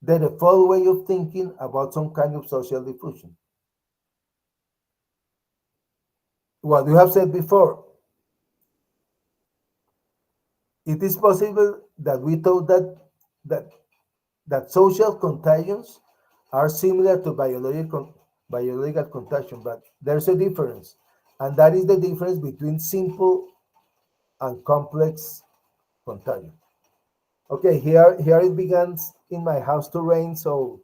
the default way of thinking about some kind of social diffusion. What you have said before, it is possible that we thought that social contagions are similar to biological contagion, but there's a difference, and that is the difference between simple and complex contagion. Okay, here it begins in my house to rain, so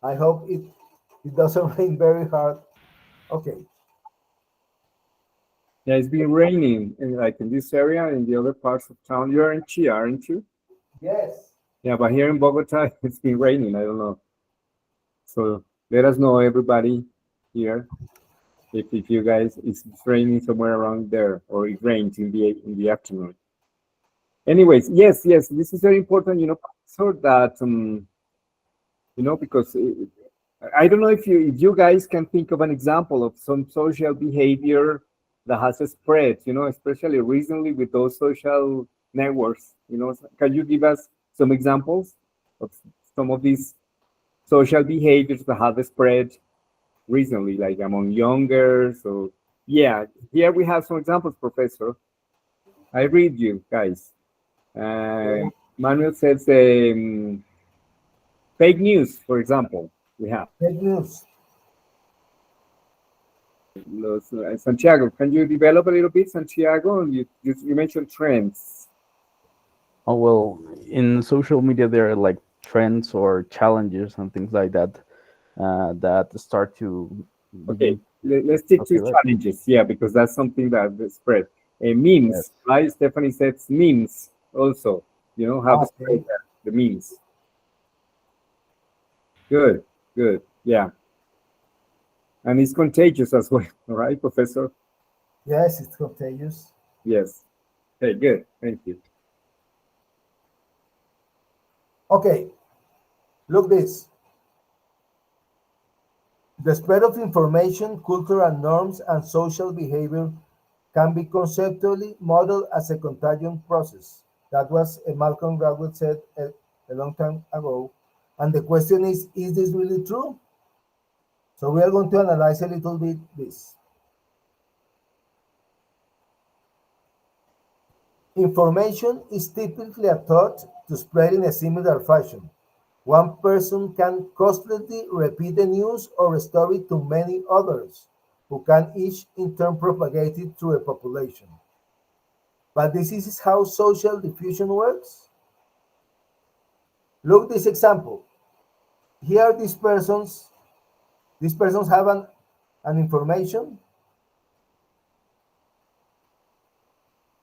I hope it doesn't rain very hard. Okay. Yeah, it's been raining like in this area, in the other parts of town. You're in Chia, aren't you? Yes. Yeah, but here in Bogota, it's been raining. I don't know. So let us know, everybody here, if you guys it's raining somewhere around there, or it rains in the afternoon. Anyways, yes, this is very important, so that because I don't know if you guys can think of an example of some social behavior that has spread, especially recently with those social networks. Can you give us some examples of some of these social behaviors that have spread recently, like among younger? So yeah, here we have some examples, Professor. I read you guys. Manuel says fake news, for example. We have Fake news. Santiago. Can you develop a little bit, Santiago? You mentioned trends. Oh, well, in social media, there are like trends or challenges and things like that that start to Okay, begin. let's stick Okay, to right. challenges, yeah, because that's something that spread. Memes, Yes. right? Stephanie says memes also, have spread Okay. the memes. Good, good, yeah. And it's contagious as well, right, Professor? Yes, it's contagious. Yes. Okay, good. Thank you. Okay, look this. The spread of information, cultural norms, and social behavior can be conceptually modeled as a contagion process. That was Malcolm Gladwell said a long time ago. And the question is this really true? So we are going to analyze a little bit this. Information is typically a thought to spread in a similar fashion. One person can constantly repeat the news or a story to many others, who can each in turn propagate it through a population. But this is how social diffusion works. Look this example. Here these persons have an information,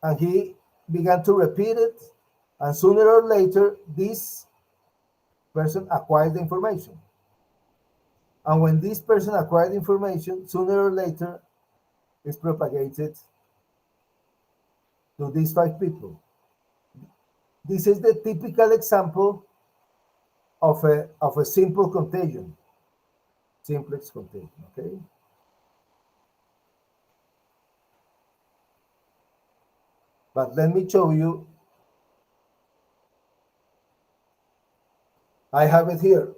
and he began to repeat it, and sooner or later this person acquired the information. And when this person acquired information, sooner or later it's propagated to these five people. This is the typical example of a simple contagion, simplex contagion, okay? But let me show you. I have it here.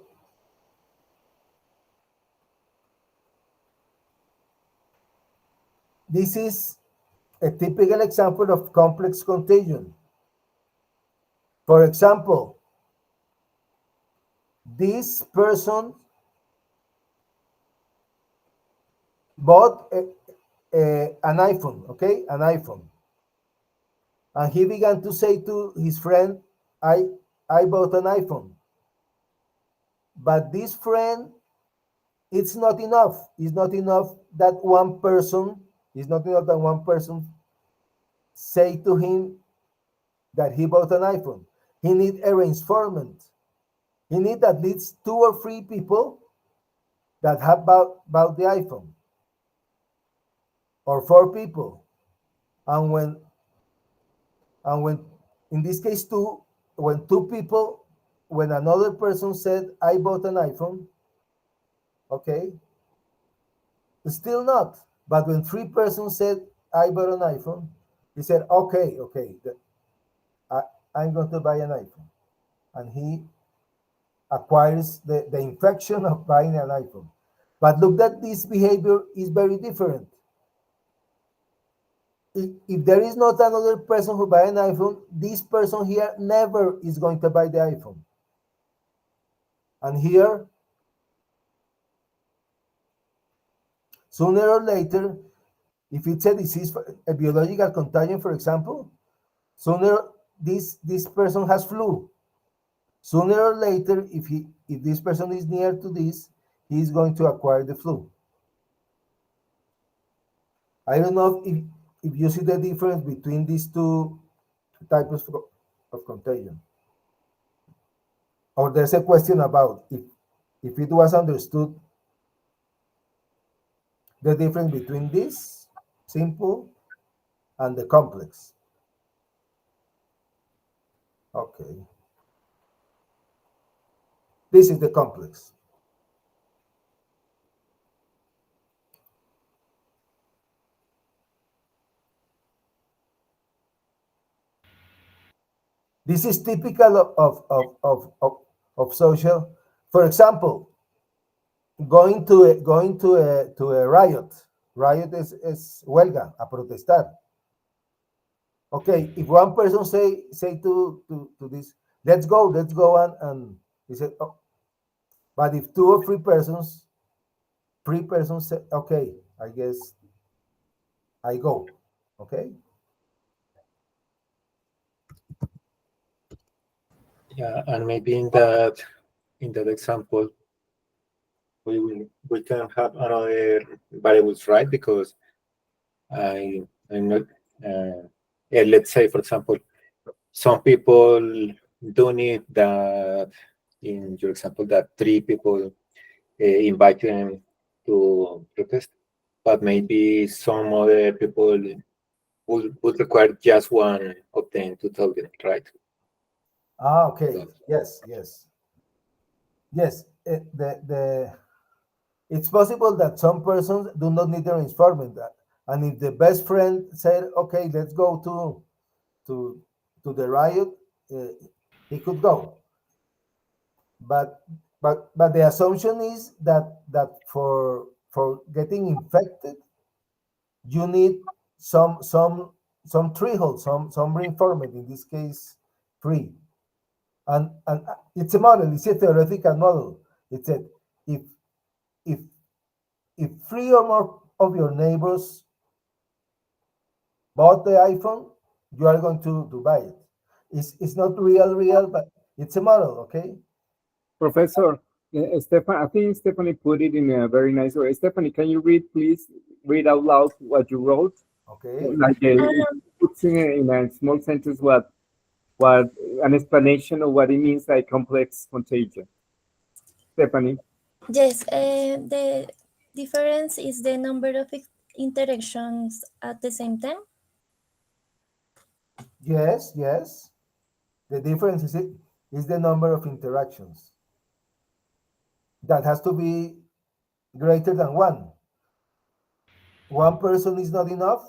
This is a typical example of complex contagion. For example, this person bought an iPhone, okay, an iPhone. And he began to say to his friend, I bought an iPhone. But this friend, it's not enough. It's not enough that one person, it's not enough that one person say to him that he bought an iPhone. He need a reinforcement. He need at least 2 or 3 people that have bought the iPhone, or 4 people. And when in this case when 2 people, when another person said I bought an iPhone, okay, still not. But when 3 persons said I bought an iPhone, he said okay, I, I'm going to buy an iPhone. And he acquires the infection of buying an iPhone. But look that this behavior is very different. If there is not another person who buy an iPhone, this person here never is going to buy the iPhone. And here, Sooner or later, if it's a disease, a biological contagion, for example, sooner this person has flu. Sooner or later, if this person is near to this, he's going to acquire the flu. I don't know if you see the difference between these two types of contagion. Or there's a question about if it was understood the difference between this simple and the complex. Okay. This is the complex. This is typical of social. For example, going to a riot. Riot is huelga, a protestar. Okay, if one person say to this, let's go, and he said, oh, but if two or three persons say, okay, I guess I go. Okay. Yeah, and maybe in that example, we can have another variables, right? Because I'm not. Let's say, for example, some people do need that. In your example, that three people invite them to protest, but maybe some other people would require just one of them to tell them, right? Okay. So, Yes. The it's possible that some persons do not need their informant that, and if the best friend said, "Okay, let's go to the riot," uh, he could go. But but the assumption is that for getting infected, you need some threshold, some reinforcement. In this case, three. And it's a model. It's a theoretical model. It said if if if three or more of your neighbors bought the iPhone, you are going to buy it. It's not real, but it's a model, okay? Professor Stefan, I think Stephanie put it in a very nice way. Stephanie, can you please read out loud what you wrote? Okay. Like puts in a small sentence what an explanation of what it means by complex contagion. Stephanie. Yes, the difference is the number of interactions at the same time. Yes. The difference is the number of interactions. That has to be greater than one. One person is not enough.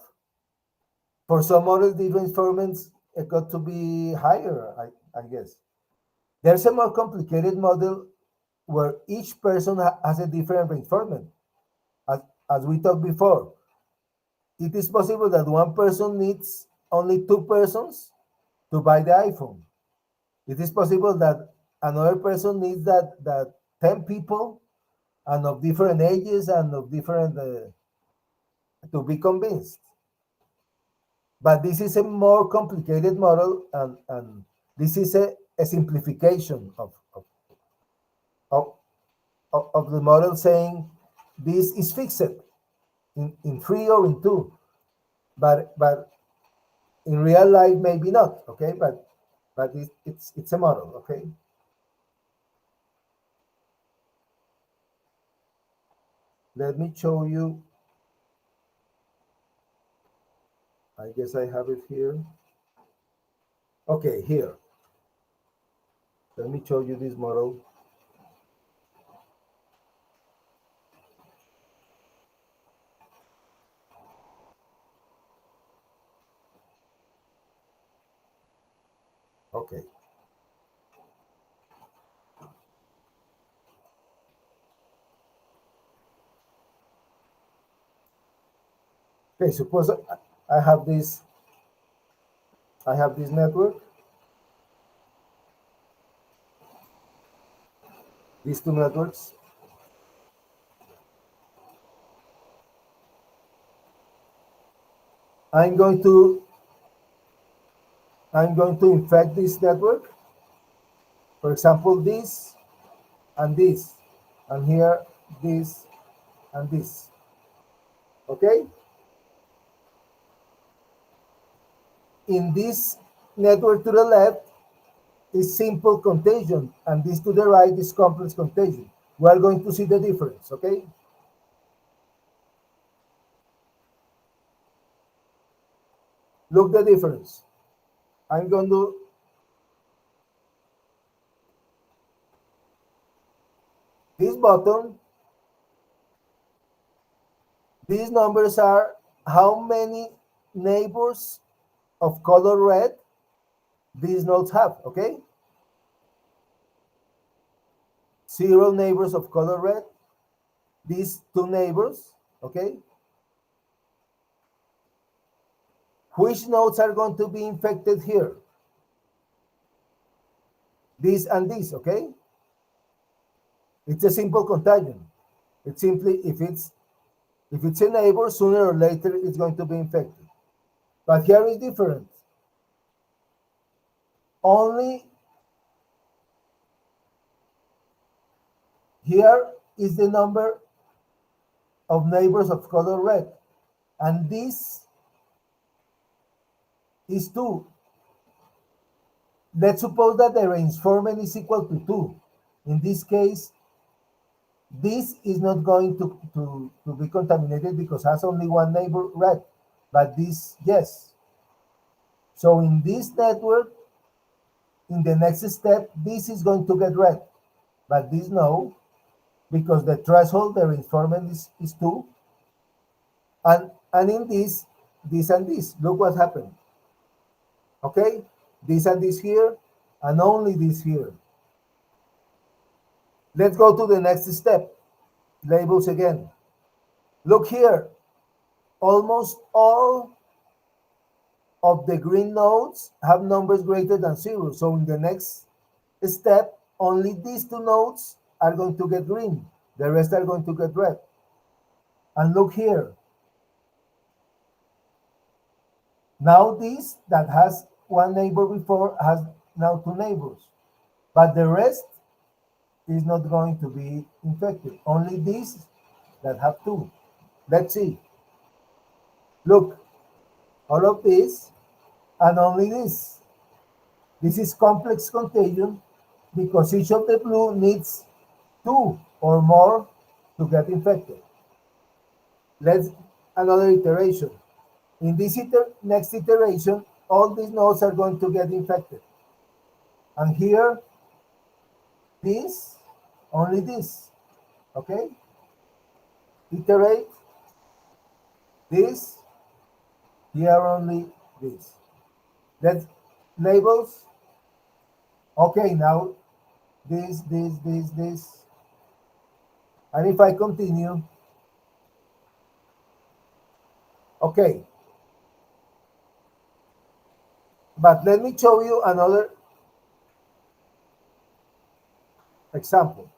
For some other different formats, it got to be higher, I guess. There's a more complicated model where each person has a different reinforcement. As we talked before, it is possible that one person needs only two persons to buy the iPhone. It is possible that another person needs that 10 people and of different ages and of different to be convinced. But this is a more complicated model, and this is a simplification of, of the model saying this is fixed in three or in two, but in real life maybe not. Okay, but it's a model. Okay. Let me show you. I guess I have it here. Okay, here. Let me show you this model. Okay. Okay, suppose I have this network, these two networks. I'm going to infect this network. For example, this and this, and here this and this. Okay? In this network to the left is simple contagion, and this to the right is complex contagion. We are going to see the difference, okay? Look the difference. I'm going to this button. These numbers are how many neighbors of color red these nodes have, okay? 0 neighbors of color red, these 2 neighbors, okay? Which nodes are going to be infected here? This and this, okay? It's a simple contagion. It's simply if it's a neighbor, sooner or later it's going to be infected. But here is different. Only here is the number of neighbors of color red, and this is 2. Let's suppose that the reinforcement is equal to 2. In this case, this is not going to be contaminated because it has only one neighbor red, but this, yes. So in this network, in the next step, this is going to get red, but this no, because the threshold, the reinforcement is 2. And in this and this, look what happened. Okay? This and this here, and only this here. Let's go to the next step. Labels again. Look here. Almost all of the green nodes have numbers greater than 0. So in the next step, only these 2 nodes are going to get green. The rest are going to get red. And look here. Now this that has 1 neighbor before has now 2 neighbors. But the rest is not going to be infected. Only these that have 2. Let's see. Look, all of this and only this. This is complex contagion because each of the blue needs 2 or more to get infected. Let's another iteration. In this next iteration, all these nodes are going to get infected. And here, this, only this, okay? Iterate, this, here only this. Let's labels. Okay, now this. And if I continue, okay. But let me show you another example.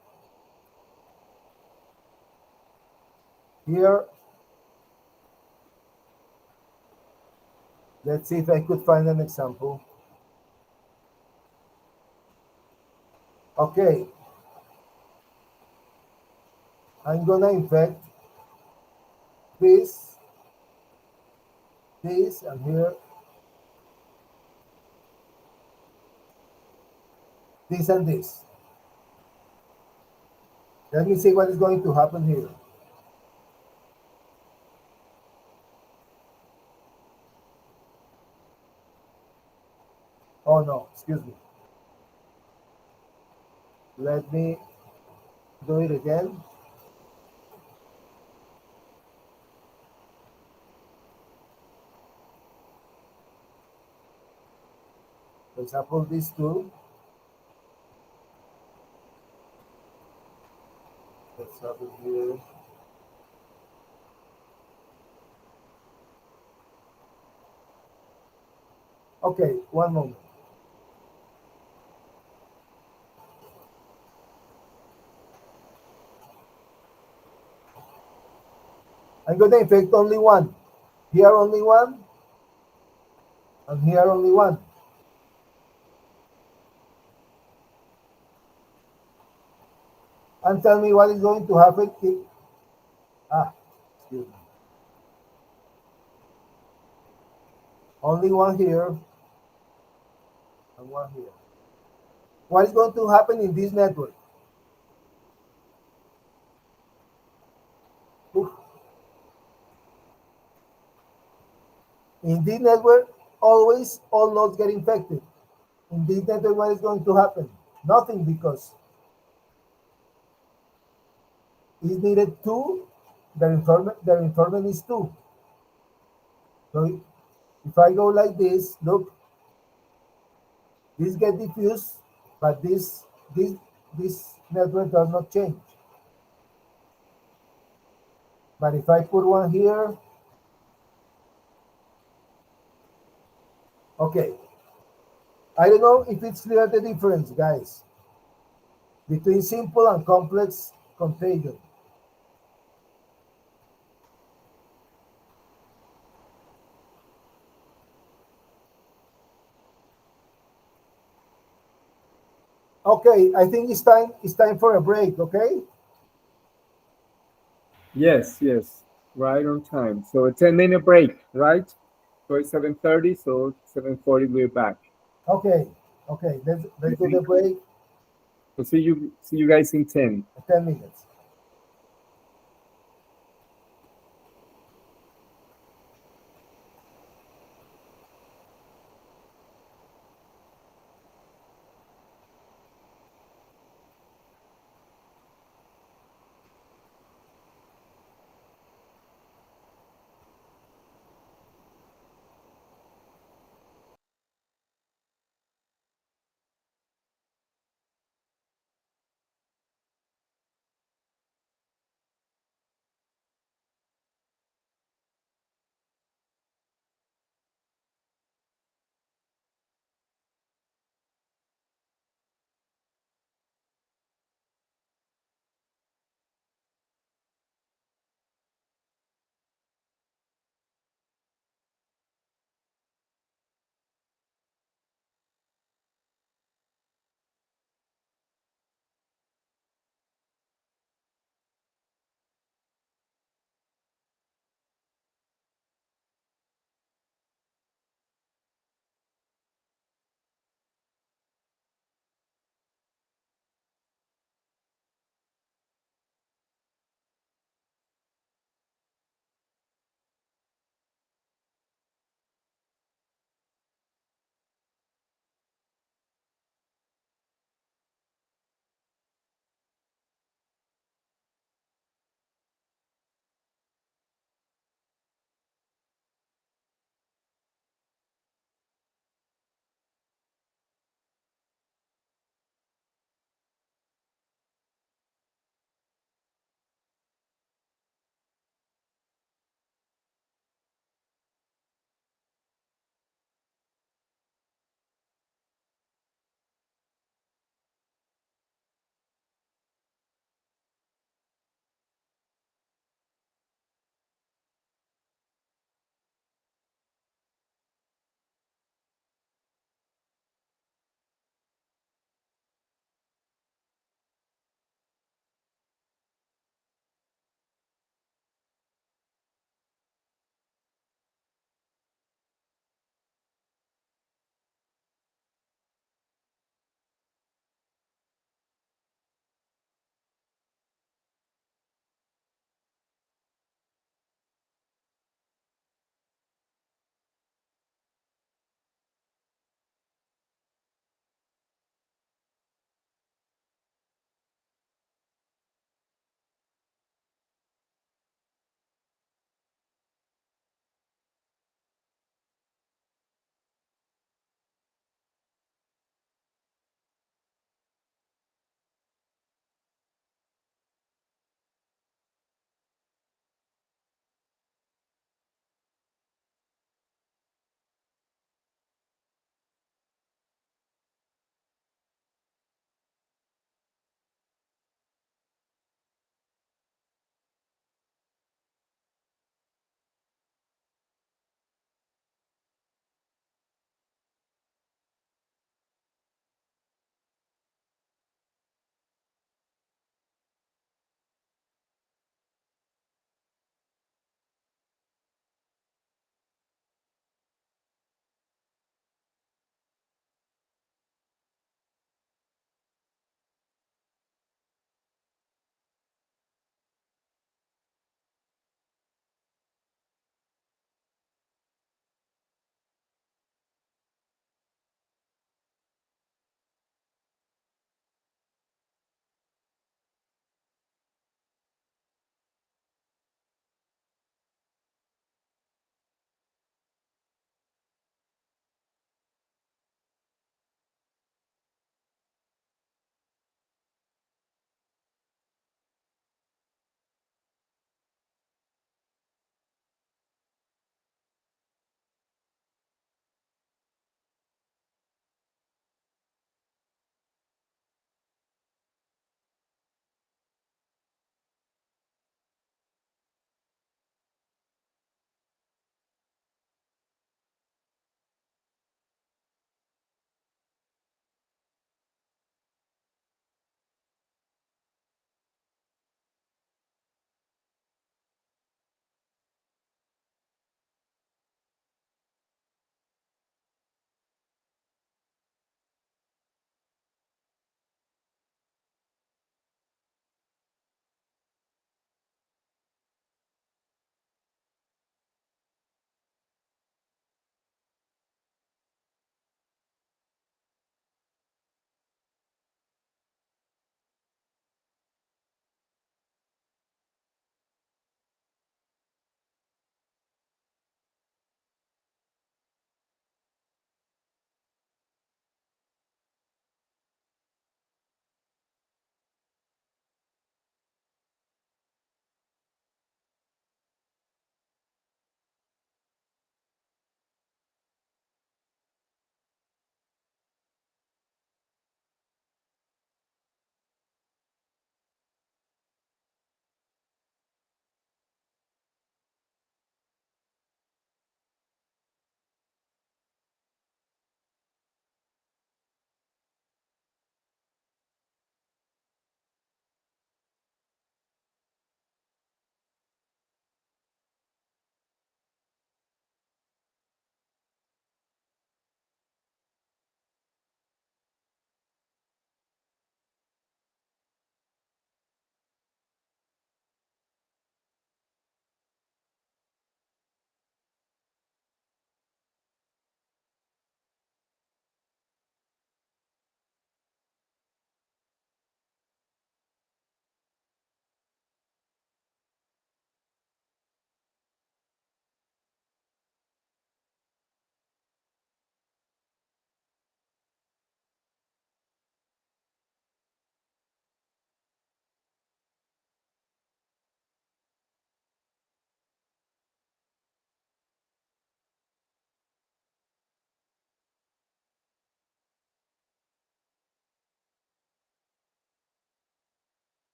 Here, let's see if I could find an example. Okay. I'm gonna infect this, and here, this and this. Let me see what is going to happen here. Oh no, excuse me. Let me do it again. For example, these 2. Let's have it here. Okay, one moment. I'm going to infect only 1. Here only 1, and here only one. And tell me what is going to happen if, excuse me, only one here and one here. What is going to happen in this network? Oof. In this network, always all nodes get infected. In this network, what is going to happen? Nothing, because is needed two, their informant is two. So if I go like this, look, this get diffused, but this network does not change. But if I put one here, okay. I don't know if it's clear the difference, guys, between simple and complex contagion. Okay, I think it's time for a break, okay? Yes, yes, right on time. So a 10-minute break, right? So it's 7:30, so 7:40 we're back. Okay, okay, let's do the break. So see you guys in 10. 10 minutes.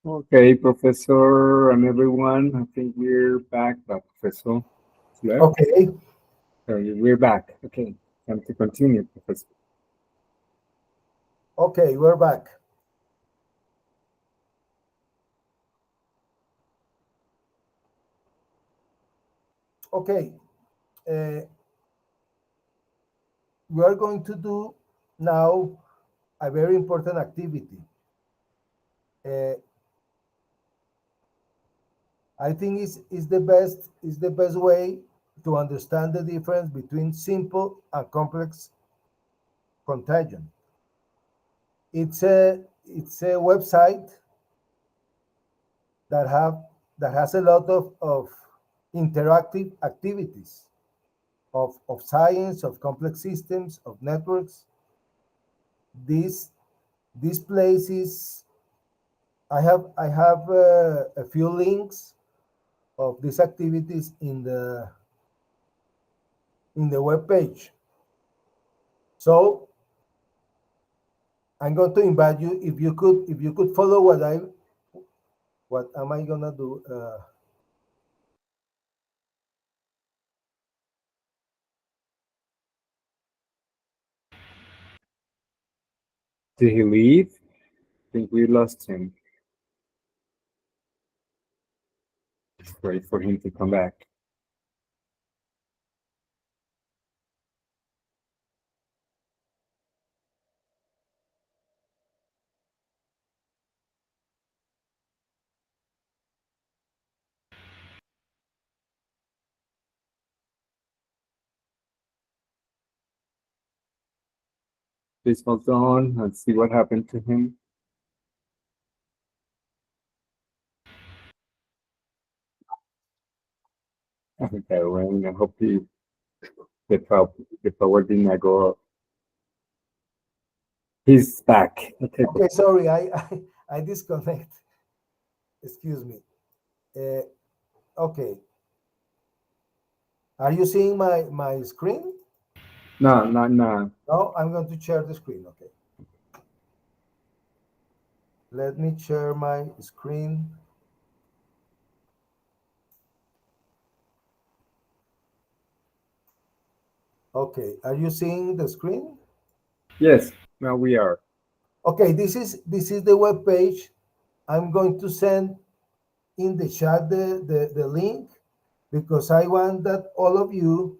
Okay, Professor and everyone. I think we're back. But Professor is left. Okay, So we're back. Okay, time to continue, Professor. okay, we're back. Okay, uh, we are going to do now a very important activity. Uh, I think is the best way to understand the difference between simple and complex contagion. It's a website that have that has a lot of interactive activities of science, of complex systems, of networks. This this place is I have a few links of these activities in the web page. So I'm going to invite you if you could follow what am I gonna do? Did he leave? I think we lost him. Just wait for him to come back. Please hold on and see what happened to him. Okay, well, I hope the power did not go off. He's back. Okay, Okay, sorry, I disconnect. Excuse me. Uh, okay, are you seeing my screen? no, no, no. No, I'm going to share the screen. Okay, let me share my screen. Okay, are you seeing the screen? Yes, now we are. Okay, this is the web page. I'm going to send in the chat the link because I want that all of you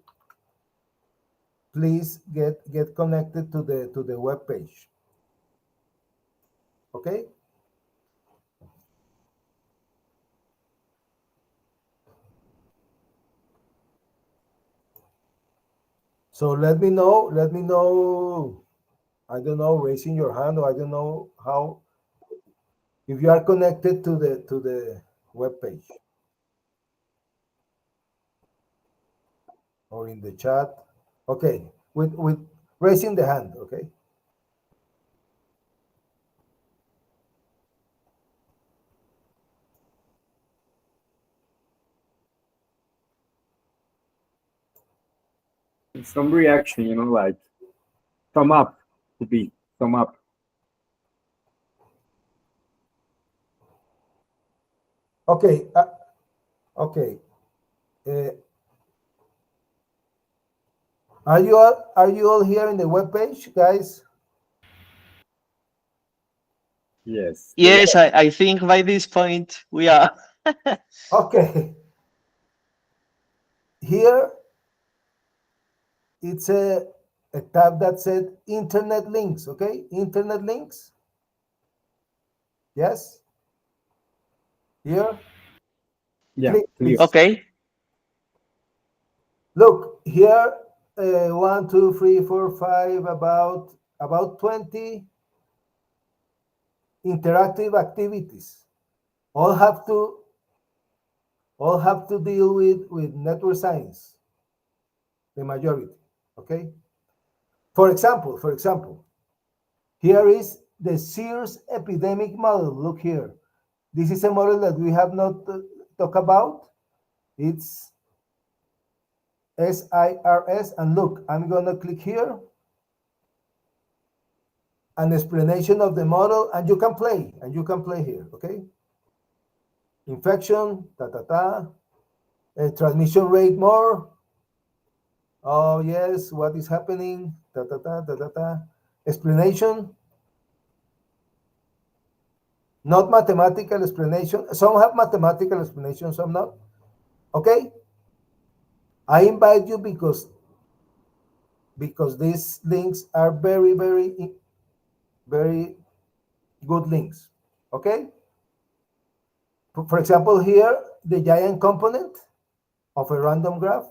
please get connected to the web page. Okay? So let me know, I don't know, raising your hand, or I don't know how, if you are connected to the web page or in the chat. Okay, with raising the hand, okay? Some reaction, like thumb up to be thumb up. Okay, okay. Uh, are you all here in the web page, guys? Yes, we are. Yes, I think by this point we are. Okay. Here it's a tab that said internet links, okay? Internet links. Yes? Here? Yeah, Click, clear. please. Okay. Look, here, 1, 2, 3, 4, 5, about 20 interactive activities. All have to deal with network science, the majority, okay? For example, here is the Sears epidemic model. Look here. This is a model that we have not talked about. It's SIRS. And look, I'm going to click here. An explanation of the model, and you can play here, okay? infection, transmission rate more. Oh yes, what is happening? Explanation, not mathematical explanation. Some have mathematical explanation, some not. Okay, I invite you because these links are very, very, very good links. Okay. For example, here the giant component of a random graph.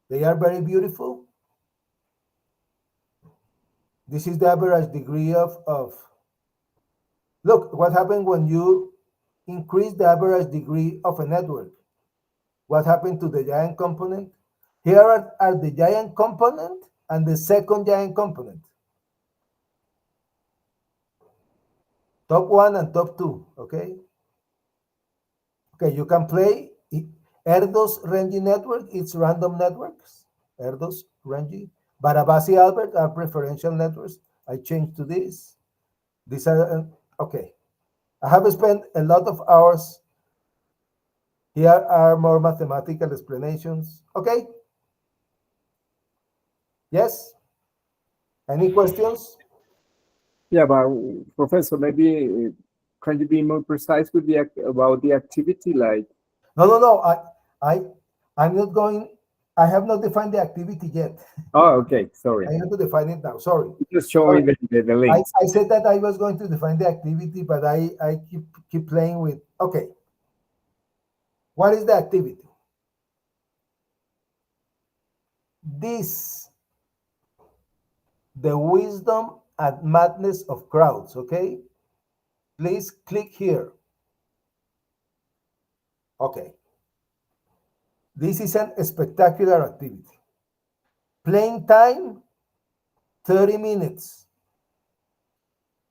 They are very beautiful. This is the average degree of look what happened when you increase the average degree of a network. What happened to the giant component? Here are the giant component and the second giant component. Top one and top two, okay? Okay, you can play Erdos Renji network, it's random networks. Erdos Renji. Barabasi Albert are preferential networks. I changed to this. These are, okay. I have spent a lot of hours. Here are more mathematical explanations. Okay. Yes? Any questions? Yeah, but Professor, maybe can you be more precise with about the activity? Like, No. I'm not going. I have not defined the activity yet. oh, okay, sorry. I have to define it now. Sorry. Just show me the links. I said that I was going to define the activity, but I keep playing with. Okay. What is the activity? This, the wisdom and madness of crowds. Okay. Please click here. Okay. This is a spectacular activity. Playing time, 30 minutes.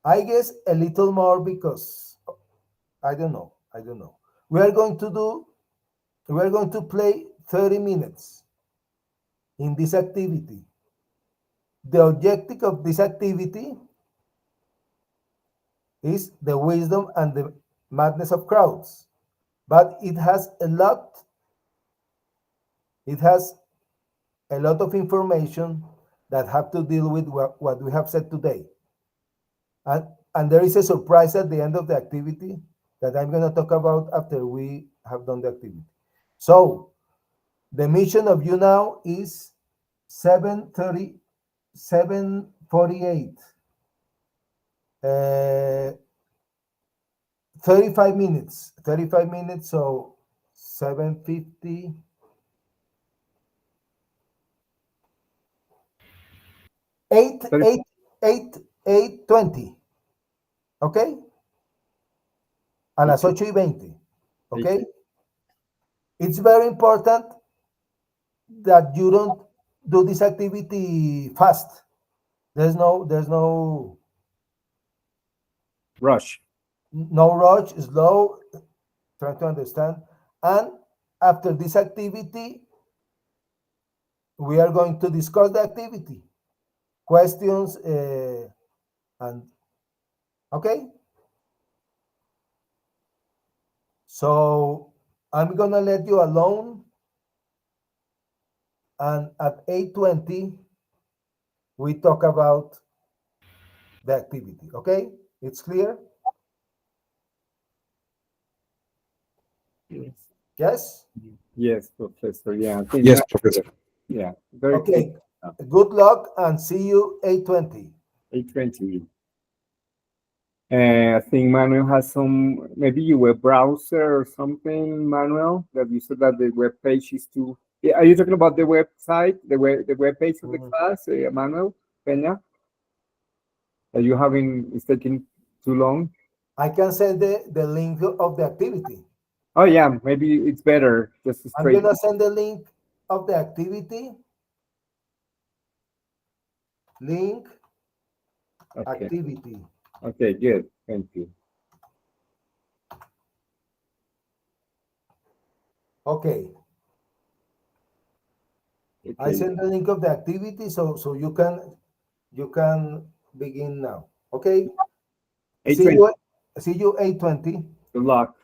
I guess a little more because I don't know. We are going to play 30 minutes in this activity. The objective of this activity is the wisdom and the madness of crowds. But it has a lot of information that have to deal with what we have said today. And there is a surprise at the end of the activity that I'm going to talk about after we have done the activity. So the mission of you now is 7:30, 7:48. 35 minutes. 35 minutes, so 7:50. 8:20. ¿Ok? A las 8:20. ¿Ok? It's very important that you don't do this activity fast. There's no rush. No rush, slow, try to understand. And after this activity, we are going to discuss the activity, questions, and okay. So I'm gonna let you alone, and at 8:20 we talk about the activity. Okay, it's clear. Yes. Yes. Yes, Professor. Yeah. Yes, Professor. Yeah. Very Okay. good. Good luck and see you 8:20. 8:20. I think Manuel has some, maybe your web browser or something, Manuel, that you said that the web page is too. Yeah, are you talking about the website, the web page of the class, Manuel Peña? That you having is taking too long? I can send the link of the activity. Oh yeah, maybe it's better just straight. I'm gonna send the link of the activity. Link. Okay. Activity. Okay, good. Thank you. Okay. I send the link of the activity so you can begin now. Okay. See you 8:20. Good luck.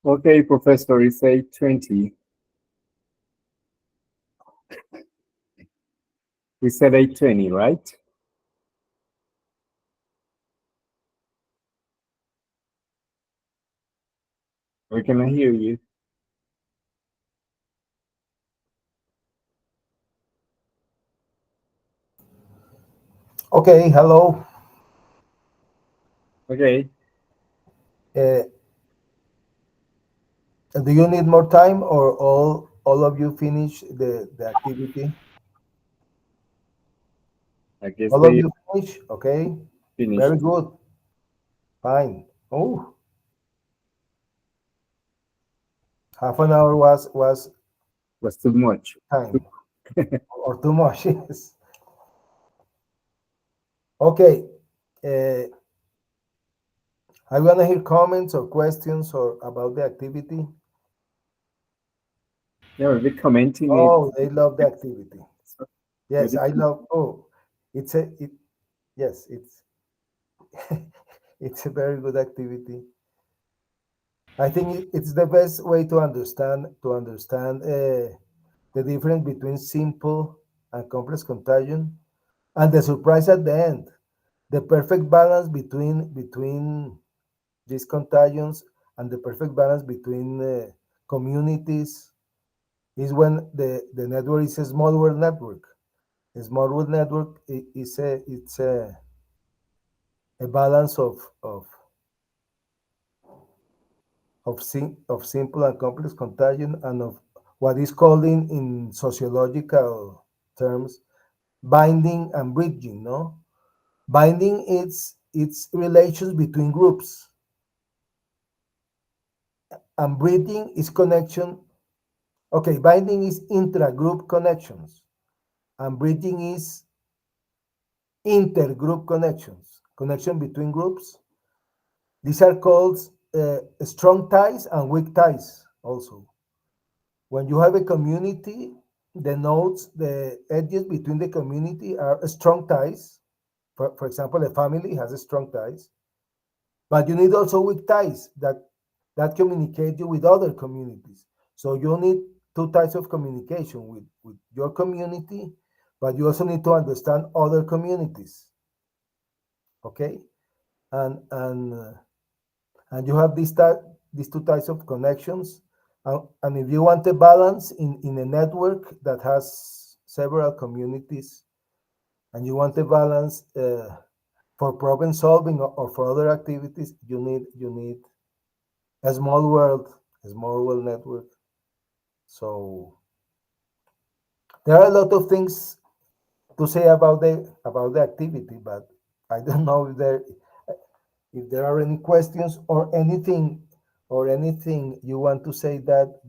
Okay, Professor, it's 8:20. We said 8:20, right? We cannot hear you. Okay, hello. Okay. Uh, do you need more time, or all of you finish the activity? I guess All of we you finish? Okay, finished. very good. Fine. Oh, half an hour was Was too much. time, or too much. Yes. Okay. Uh, I want to hear comments or questions or about the activity. Yeah, we'll be commenting it. Oh, they love the activity. Yes, Maybe I love. Oh, it's a it. Yes, it's it's a very good activity. I think it's the best way to understand the difference between simple and complex contagion, and the surprise at the end, the perfect balance between these contagions, and the perfect balance between communities is when the network is a small world network. A small world network is a balance of simple and complex contagion, and of what is called in sociological terms binding and bridging. No, binding it's relations between groups, and bridging is connection. Okay, binding is intra-group connections, and bridging is intergroup connections, connection between groups. These are called strong ties and weak ties also. When you have a community, the nodes, the edges between the community are strong ties. For example, a family has strong ties, but you need also weak ties that communicate you with other communities. So you need two types of communication with your community, but you also need to understand other communities. Okay, and you have these two types of connections. And if you want a balance in a network that has several communities, and you want a balance for problem solving, or for other activities, you need a small world network. So there are a lot of things to say about the activity, but I don't know if there are any questions, or anything you want to say that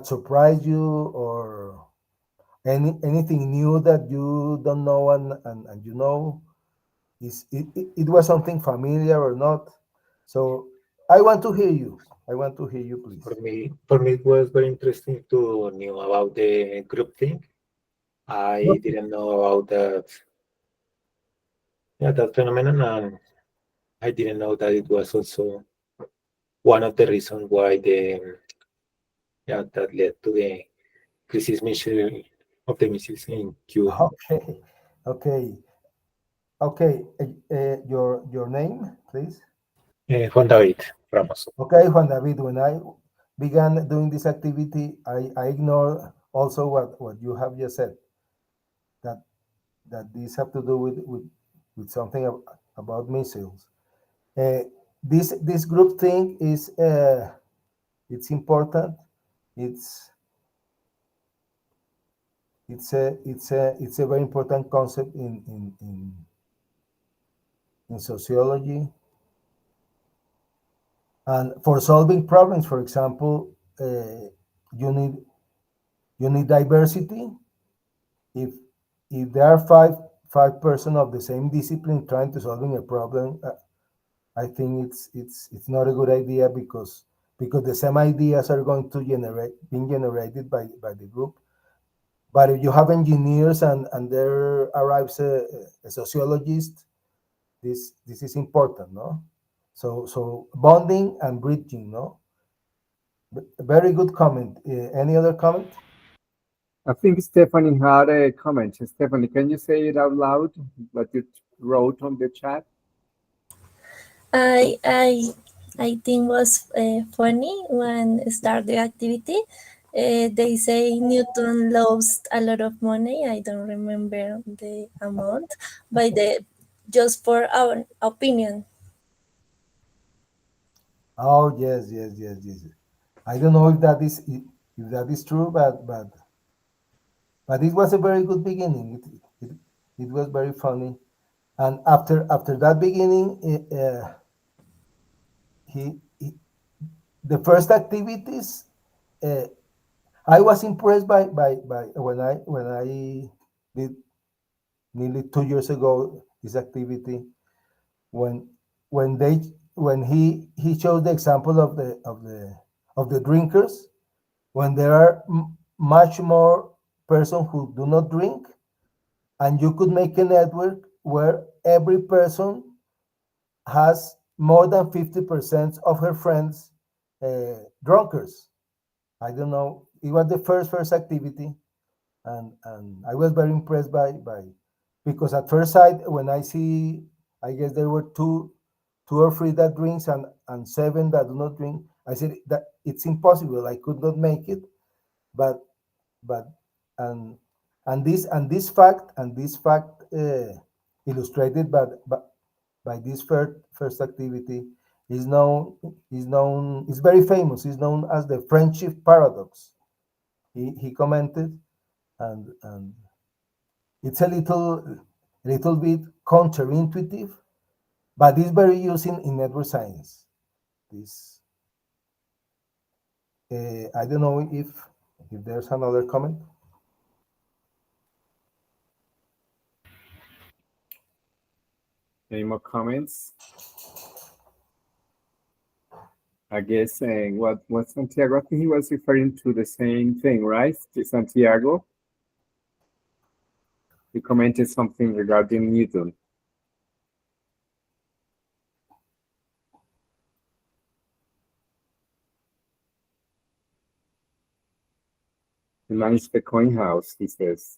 surprised you, or anything new that you don't know, and it was something familiar or not. So I want to hear you. Please. For me, it was very interesting to know about the group thing. I didn't know about that, yeah, that phenomenon, and I didn't know that it was also one of the reasons why yeah, that led to the crisis missile of the missiles in Cuba. Okay, okay, okay. Your name, please. Juan David Ramos. Okay, Juan David. When I began doing this activity, I ignored also what you have just said, that these have to do with something about missiles. This group thing is it's important. It's it's a very important concept in sociology, and for solving problems. For example, you need diversity. If there are five person of the same discipline trying to solving a problem, I think it's not a good idea, because the same ideas are going to being generated by the group. But if you have engineers, and there arrives a sociologist, this is important, no? So bonding and bridging, no? Very good comment. Any other comment? I think Stephanie had a comment. Stephanie, can you say it out loud what you wrote on the chat? I I I think was funny when start the activity. They say Newton lost a lot of money. I don't remember the amount, but just for our opinion. Oh yes, yes, yes, yes. I don't know if that is true, but it was a very good beginning. It was very funny, and after that beginning, he the first activities. Uh, I was impressed by when I did nearly 2 years ago this activity when when they when he showed the example of the drinkers when there are much more persons who do not drink, and you could make a network where every person has more than 50% of her friends drunkards. I don't know. It was the first activity, and I was very impressed by because at first sight when I see, I guess there were two or three that drinks and seven that do not drink. I said that it's impossible. I could not make it, but but and and this fact illustrated by this first activity is very famous. Is known as the friendship paradox. He commented, and it's a little bit counterintuitive, but it's very used in network science. This I don't know if there's another comment. Any more comments? I guess what Santiago, I think he was referring to the same thing, right? Santiago, you commented something regarding Newton. He managed the coin house, he says.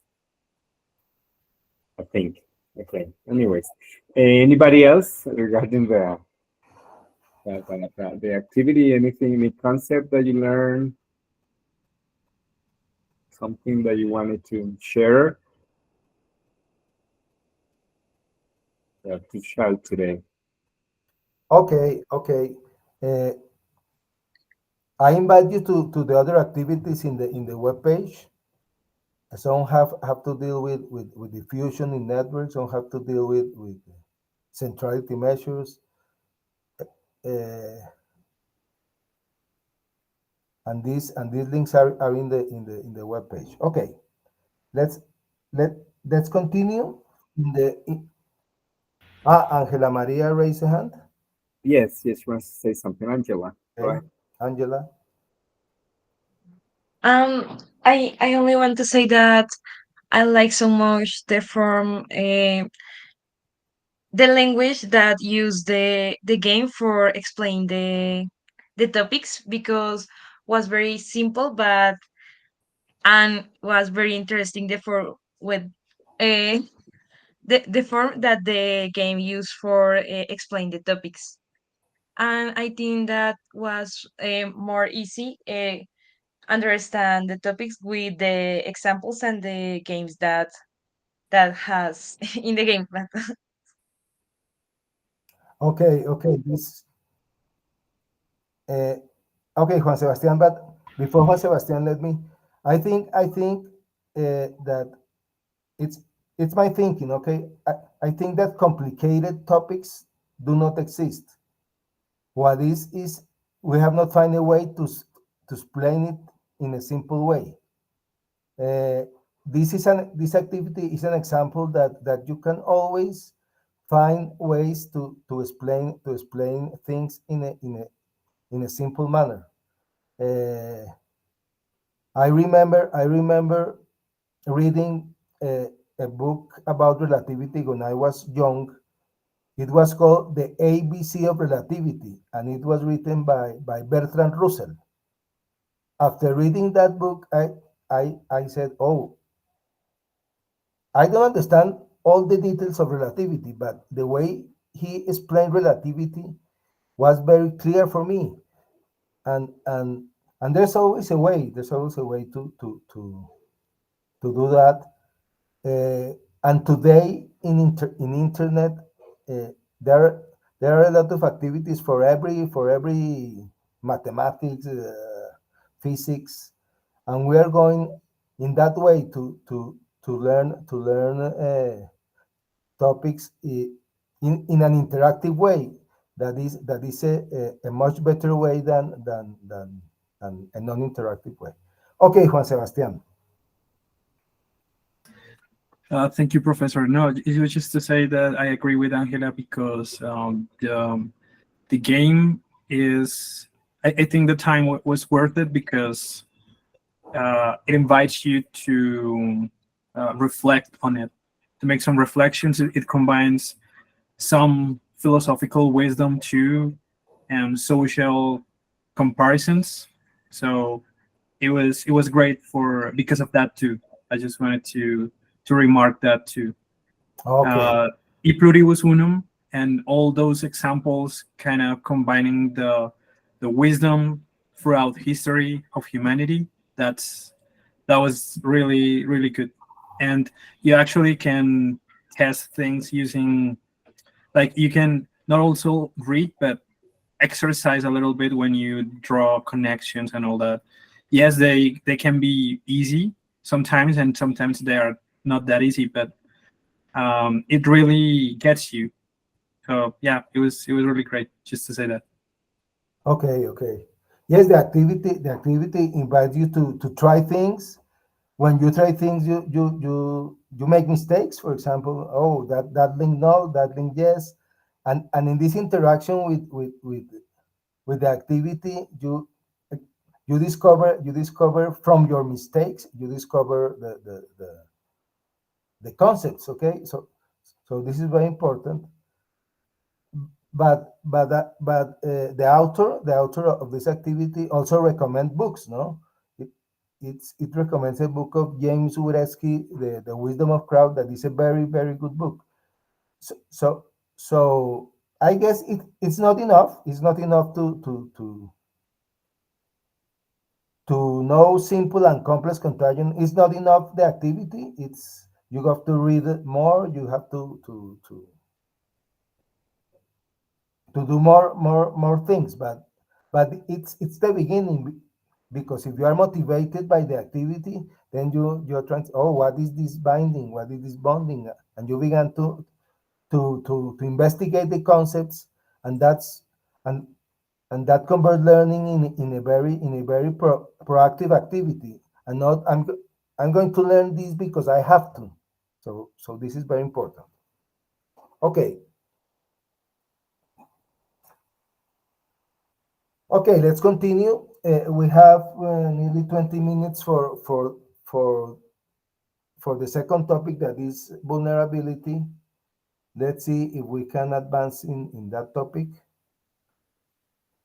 I think. Okay. Anyways, anybody else regarding the activity? Anything, any concept that you learned? Something that you wanted to share? To shout today. Okay. Uh, I invite you to the other activities in the web page. Some have to deal with diffusion in networks. Some have to deal with centrality measures. Uh, and these links are in the web page. Okay, let's let's continue. Angela Maria raised a hand. Yes, she wants to say something. Angela, go Okay, ahead. Angela. I only want to say that I like so much the language that use the game for explain the topics because was very simple but and was very interesting therefore with uh, the form that the game used for explain the topics, and I think that was more easy understand the topics with the examples and the games that has in the game. Okay. Uh, okay, Juan Sebastian. But before Juan Sebastian, I think that it's it's my thinking. Okay, I think that complicated topics do not exist. What is we have not find a way to explain it in a simple way. Uh, this activity is an example that you can always find ways to explain things in a simple manner. Uh, I remember reading a book about relativity when I was young, It was called The ABC of Relativity, and it was written by Bertrand Russell. After reading that book, I said, oh, I don't understand all the details of relativity, but the way he explained relativity was very clear for me. And there's always a way. There's always a way to do that. And today in internet, uh, there there are a lot of activities for every mathematics, physics, and we are going in that way to learn topics in an interactive way. That is a much better way than a non-interactive way. Okay, Juan Sebastián. Thank you, Professor. No, it was just to say that I agree with Angela because the game is, I think the time was worth it because it invites you to reflect on it, to make some reflections. It combines some philosophical wisdom too and social comparisons. So it was great for because of that too. I just wanted to remark that too. Okay. Uh, I pluribus unum, and all those examples kind of combining the wisdom throughout history of humanity. That was really really good, and you actually can test things using, like, you can not also read but exercise a little bit when you draw connections and all that. Yes, they can be easy sometimes, and sometimes they are not that easy, but it really gets you. So yeah, it was really great, just to say that. Okay, okay. Yes, the activity invites you to try things. When you try things, you make mistakes. For example, oh, that link no, that link yes, and in this interaction with the activity, you discover from your mistakes, you discover the concepts. Okay, so this is very important. But the author of this activity also recommend books. No, it it recommends a book of James Uresky, the Wisdom of Crowd, that is a very very good book. So I guess it's not enough. It's not enough to know simple and complex contagion. It's not enough the activity. It's you have to read it more. You have to do more things, but it's the beginning, because if you are motivated by the activity, then you're trying to, oh, what is this binding, what is this bonding, and you begin to investigate the concepts, and that's and and that convert learning in a very proactive activity, and not I'm going to learn this because I have to. So this is very important. Okay. Okay, let's continue. We have nearly 20 minutes for for the second topic, that is vulnerability. Let's see if we can advance in that topic.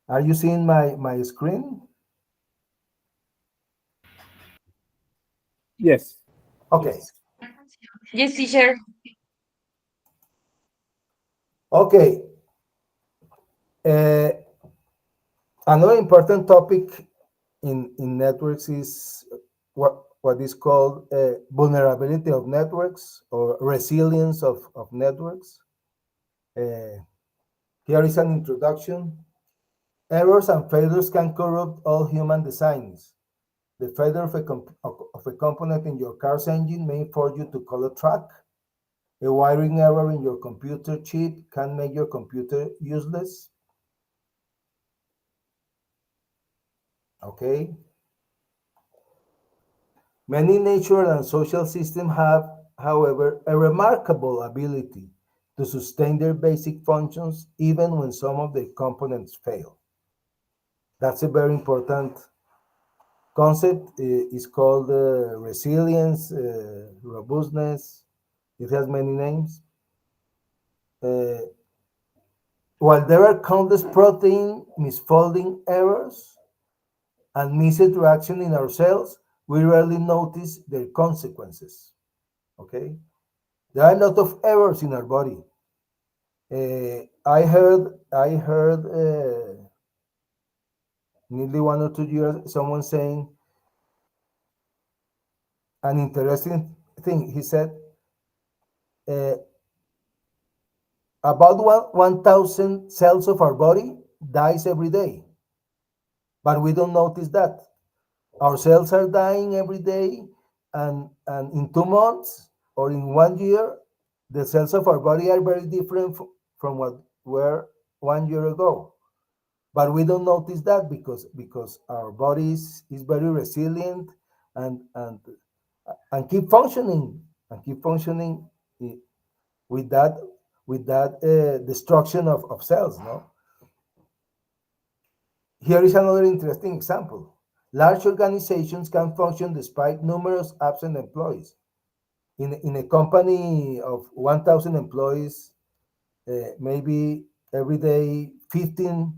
Are you seeing my screen? Yes. Okay. Yes, teacher. Okay. Uh, Another important topic in networks is what is called vulnerability of networks, or resilience of networks. Uh, Here is an introduction. Errors and failures can corrupt all human designs. The failure of a component in your car's engine may force you to call a truck. A wiring error in your computer chip can make your computer useless. Okay. Many natural and social systems have, however, a remarkable ability to sustain their basic functions even when some of the components fail. That's a very important concept. Is called resilience, robustness. It has many names. Uh, While there are countless protein misfolding errors and misinteraction in our cells, we rarely notice their consequences. Okay? There are a lot of errors in our body. I heard nearly 1 or 2 years someone saying an interesting thing. He said uh, about 1,000 cells of our body dies every day, but we don't notice that. Our cells are dying every day, and in 2 months or in 1 year, the cells of our body are very different from what were 1 year ago. But we don't notice that because our body is very resilient and and and keep functioning with that destruction of cells. No, here is another interesting example. Large organizations can function despite numerous absent employees. In a company of 1,000 employees, maybe every day 50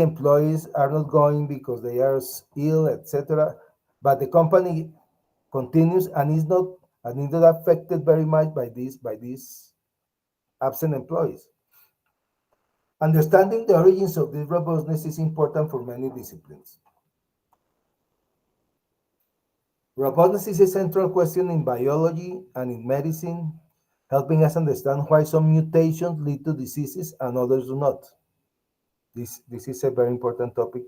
employees are not going because they are ill, etc. But the company continues and is not affected very much by these absent employees. Understanding the origins of this robustness is important for many disciplines. Robustness is a central question in biology and in medicine, helping us understand why some mutations lead to diseases and others do not. This is a very important topic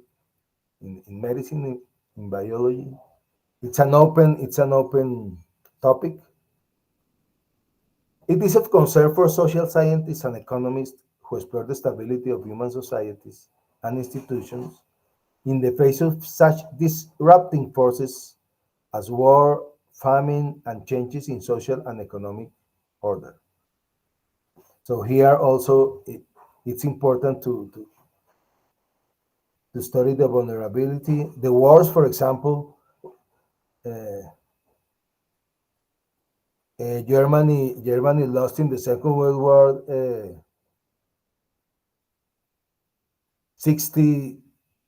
in medicine, in biology. It's an open topic. It is of concern for social scientists and economists who explore the stability of human societies and institutions in the face of such disrupting forces as war, famine, and changes in social and economic order. So here also it's important to study the vulnerability. The wars, for example, uh, Germany lost in the Second World War 60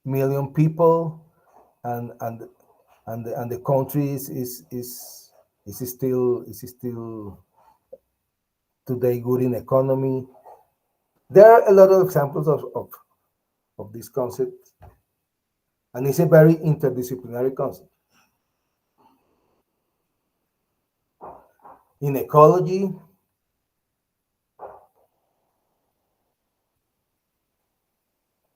million people, and the country is still today good in economy. There are a lot of examples of this concept, and it's a very interdisciplinary concept. In ecology,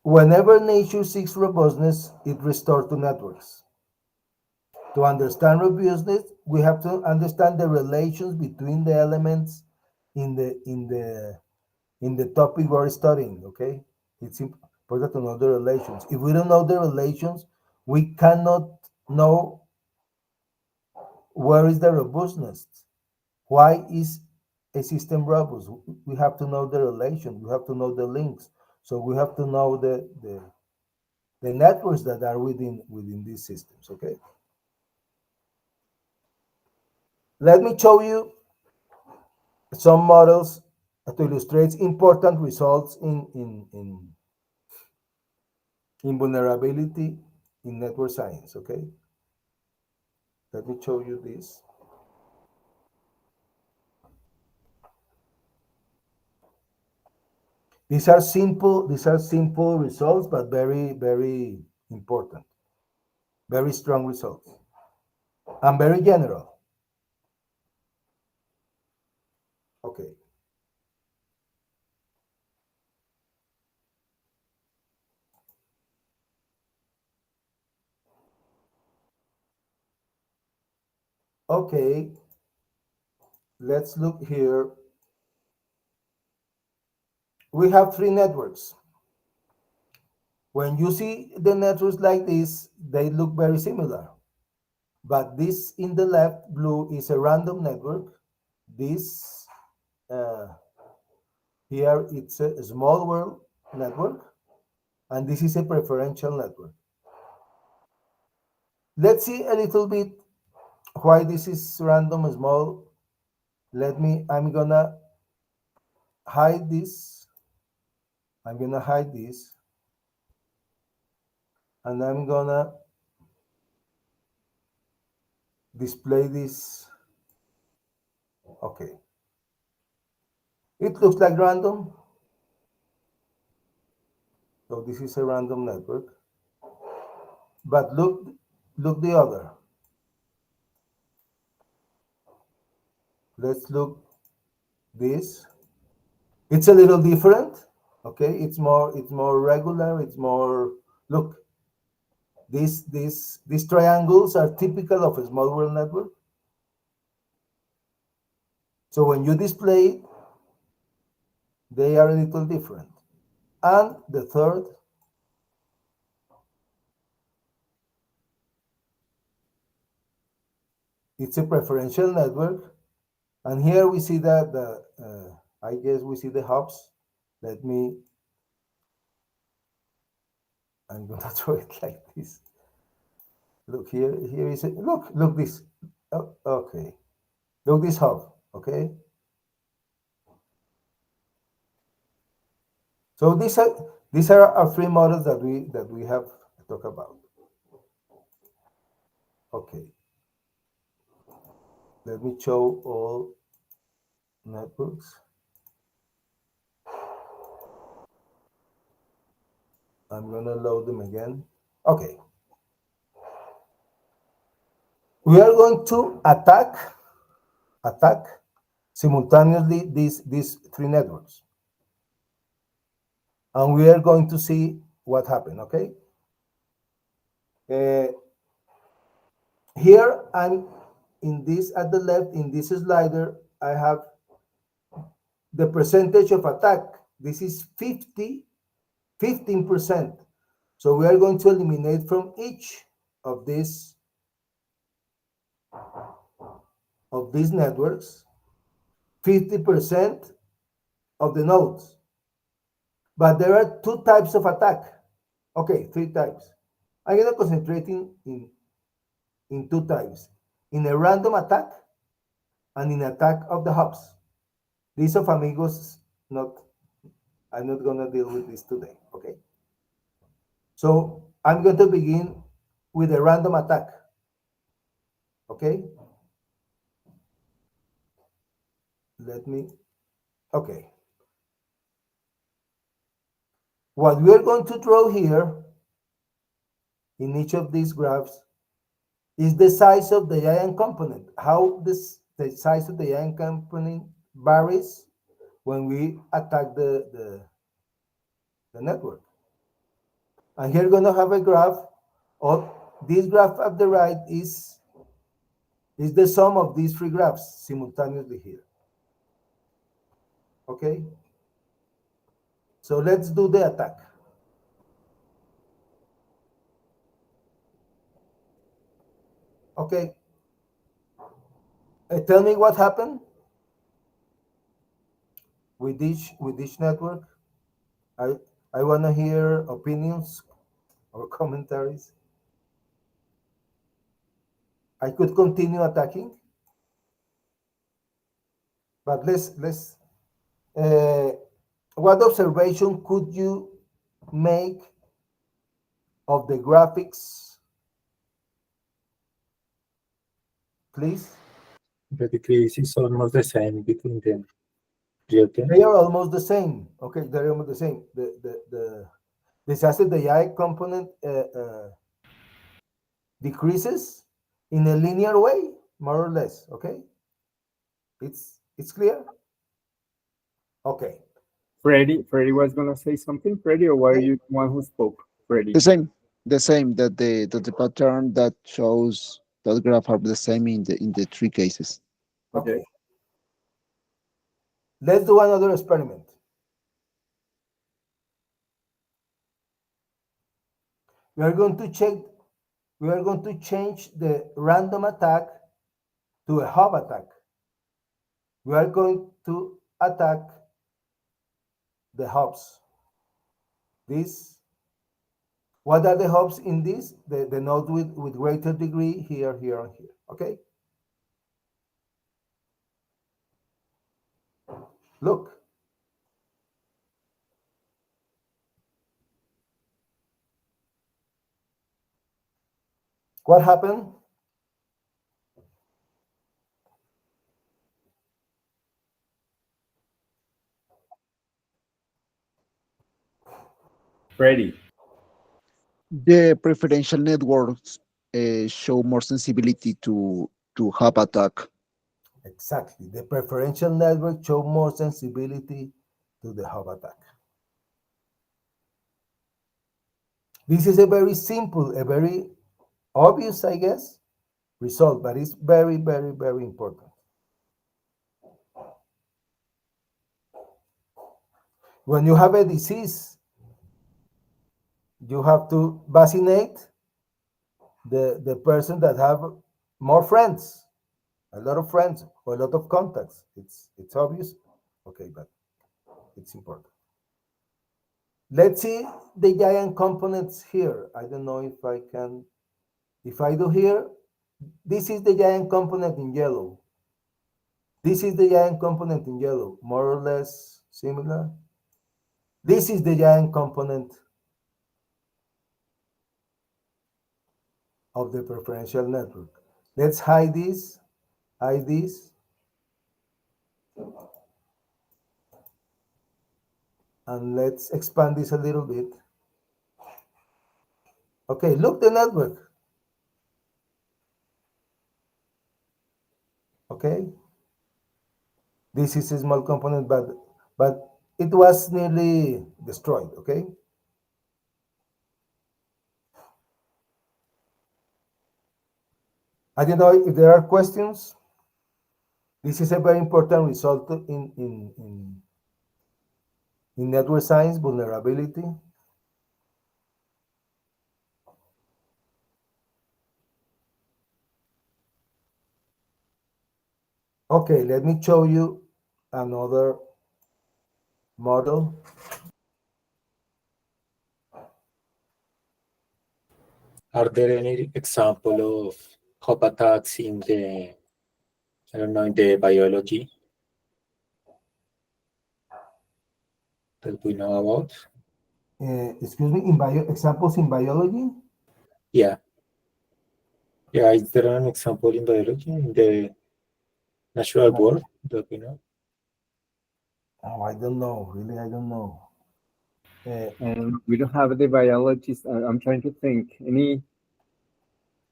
whenever nature seeks robustness, it restores to networks. To understand robustness, we have to understand the relations between the elements in the topic we're studying. Okay, it's important to know the relations. If we don't know the relations, we cannot know where is the robustness. Why is a system robust? We have to know the relations. We have to know the links. So we have to know the networks that are within these systems. Okay. Let me show you some models to illustrate important results in vulnerability in network science. Okay. Let me show you this. These are simple results, but very, very important, very strong results, and very general. Okay. Okay. Let's look here. We have three networks. When you see the networks like this, they look very similar. But this in the left blue is a random network. This uh, here it's a small world network, and this is a preferential network. Let's see a little bit why this is random small. I'm gonna hide this I'm gonna hide this, and I'm gonna display this. Okay. It looks like random. So this is a random network. But look the other. Let's look this. It's a little different. Okay, it's more regular. It's more, look. These triangles are typical of a small world network. So when you display it, they are a little different. And the third, it's a preferential network. And here we see that I guess we see the hubs. Let me, I'm gonna draw it like this. Look here is it. Look this. Oh, okay. Look this hub. Okay. So these are our three models that we have to talk about. Okay. Let me show all networks. I'm gonna load them again. Okay. We are going to attack simultaneously these three networks. And we are going to see what happened, okay? Here I'm in this at the left, in this slider, I have the percentage of attack. This is 15%. So we are going to eliminate from each of these networks 50% of the nodes. But there are two types of attack. Okay, three types. I'm going to concentrate in two types. In a random attack and in attack of the hubs. These of amigos, I'm not going to deal with this today, okay? So I'm going to begin with a random attack, okay? Okay. What we are going to draw here in each of these graphs is the size of the giant component, how the size of the giant component varies when we attack the network. And here we're going to have a graph of this graph at the right is the sum of these three graphs simultaneously here. Okay? So let's do the attack. Okay. Tell me what happened with each network. I want to hear opinions or commentaries. I could continue attacking, but let's. What observation could you make of the graphics, please? Basically, it's almost the same between them. Three of them. They are almost the same. Okay, they're almost the same. The size of the AI component decreases in a linear way, more or less. Okay, it's clear. Okay. Freddy was gonna say something. Freddy, or were you the one who spoke? Freddy. The same that the pattern that shows that graph are the same in the three cases. Okay. Let's do another experiment. We are going to change the random attack to a hub attack. We are going to attack the hubs. What are the hubs in this? The nodes with greater degree here, here, and here. Okay? Look. What happened? Freddy. The preferential networks show more sensibility to hub attack. Exactly. The preferential network show more sensibility to the hub attack. This is a very simple, a very obvious, I guess, result, but it's very, very, very important. When you have a disease, you have to vaccinate the person that have more friends, a lot of friends, or a lot of contacts. It's obvious, okay, but it's important. Let's see the giant components here. I don't know if I can. If I do here, this is the giant component in yellow. This is the giant component in yellow, more or less similar. This is the giant component of the preferential network. Let's hide this, and let's expand this a little bit. Okay, look the network. Okay, this is a small component, but it was nearly destroyed. Okay, I don't know if there are questions. This is a very important result in network science vulnerability. Okay, let me show you another model. Are there any example of hop attacks in the, I don't know, in the biology that we know about? Excuse me, in examples in biology? Yeah. Yeah, is there an example in biology, in the natural No. world that we know? Oh, I don't know. Really, I don't know. We don't have the biologists. I'm trying to think. Any?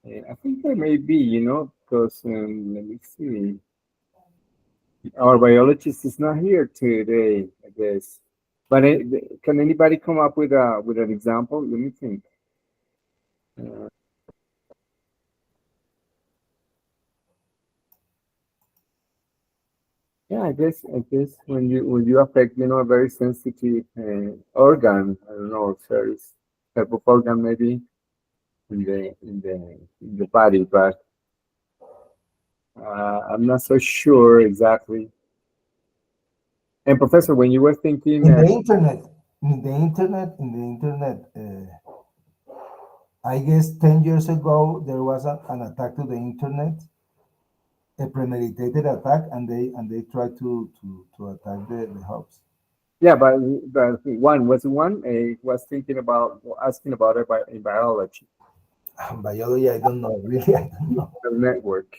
I think there may be, because let me see. Our biologist is not here today, I guess. But can anybody come up with an example? Let me think. Yeah, I guess when you affect a very sensitive organ, I don't know, various type of organ maybe in the body, but I'm not so sure exactly. And Professor, when you were thinking, In the internet, I guess 10 years ago there was an attack to the internet, a premeditated attack, and they tried to attack the hubs. yeah, but one was thinking about asking about it in biology, Biology, I don't know. Really, I don't know. the network.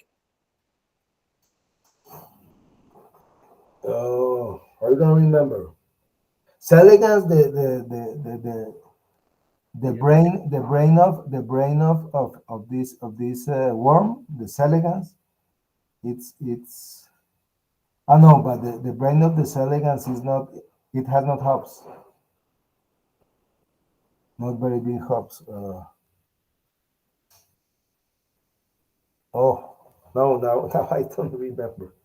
Oh, I don't remember. Seligans, the brain of this worm, the Seligans. It's I know, but the brain of the Seligans is not. It has not hubs. Not very big hubs. Oh no, now I don't remember.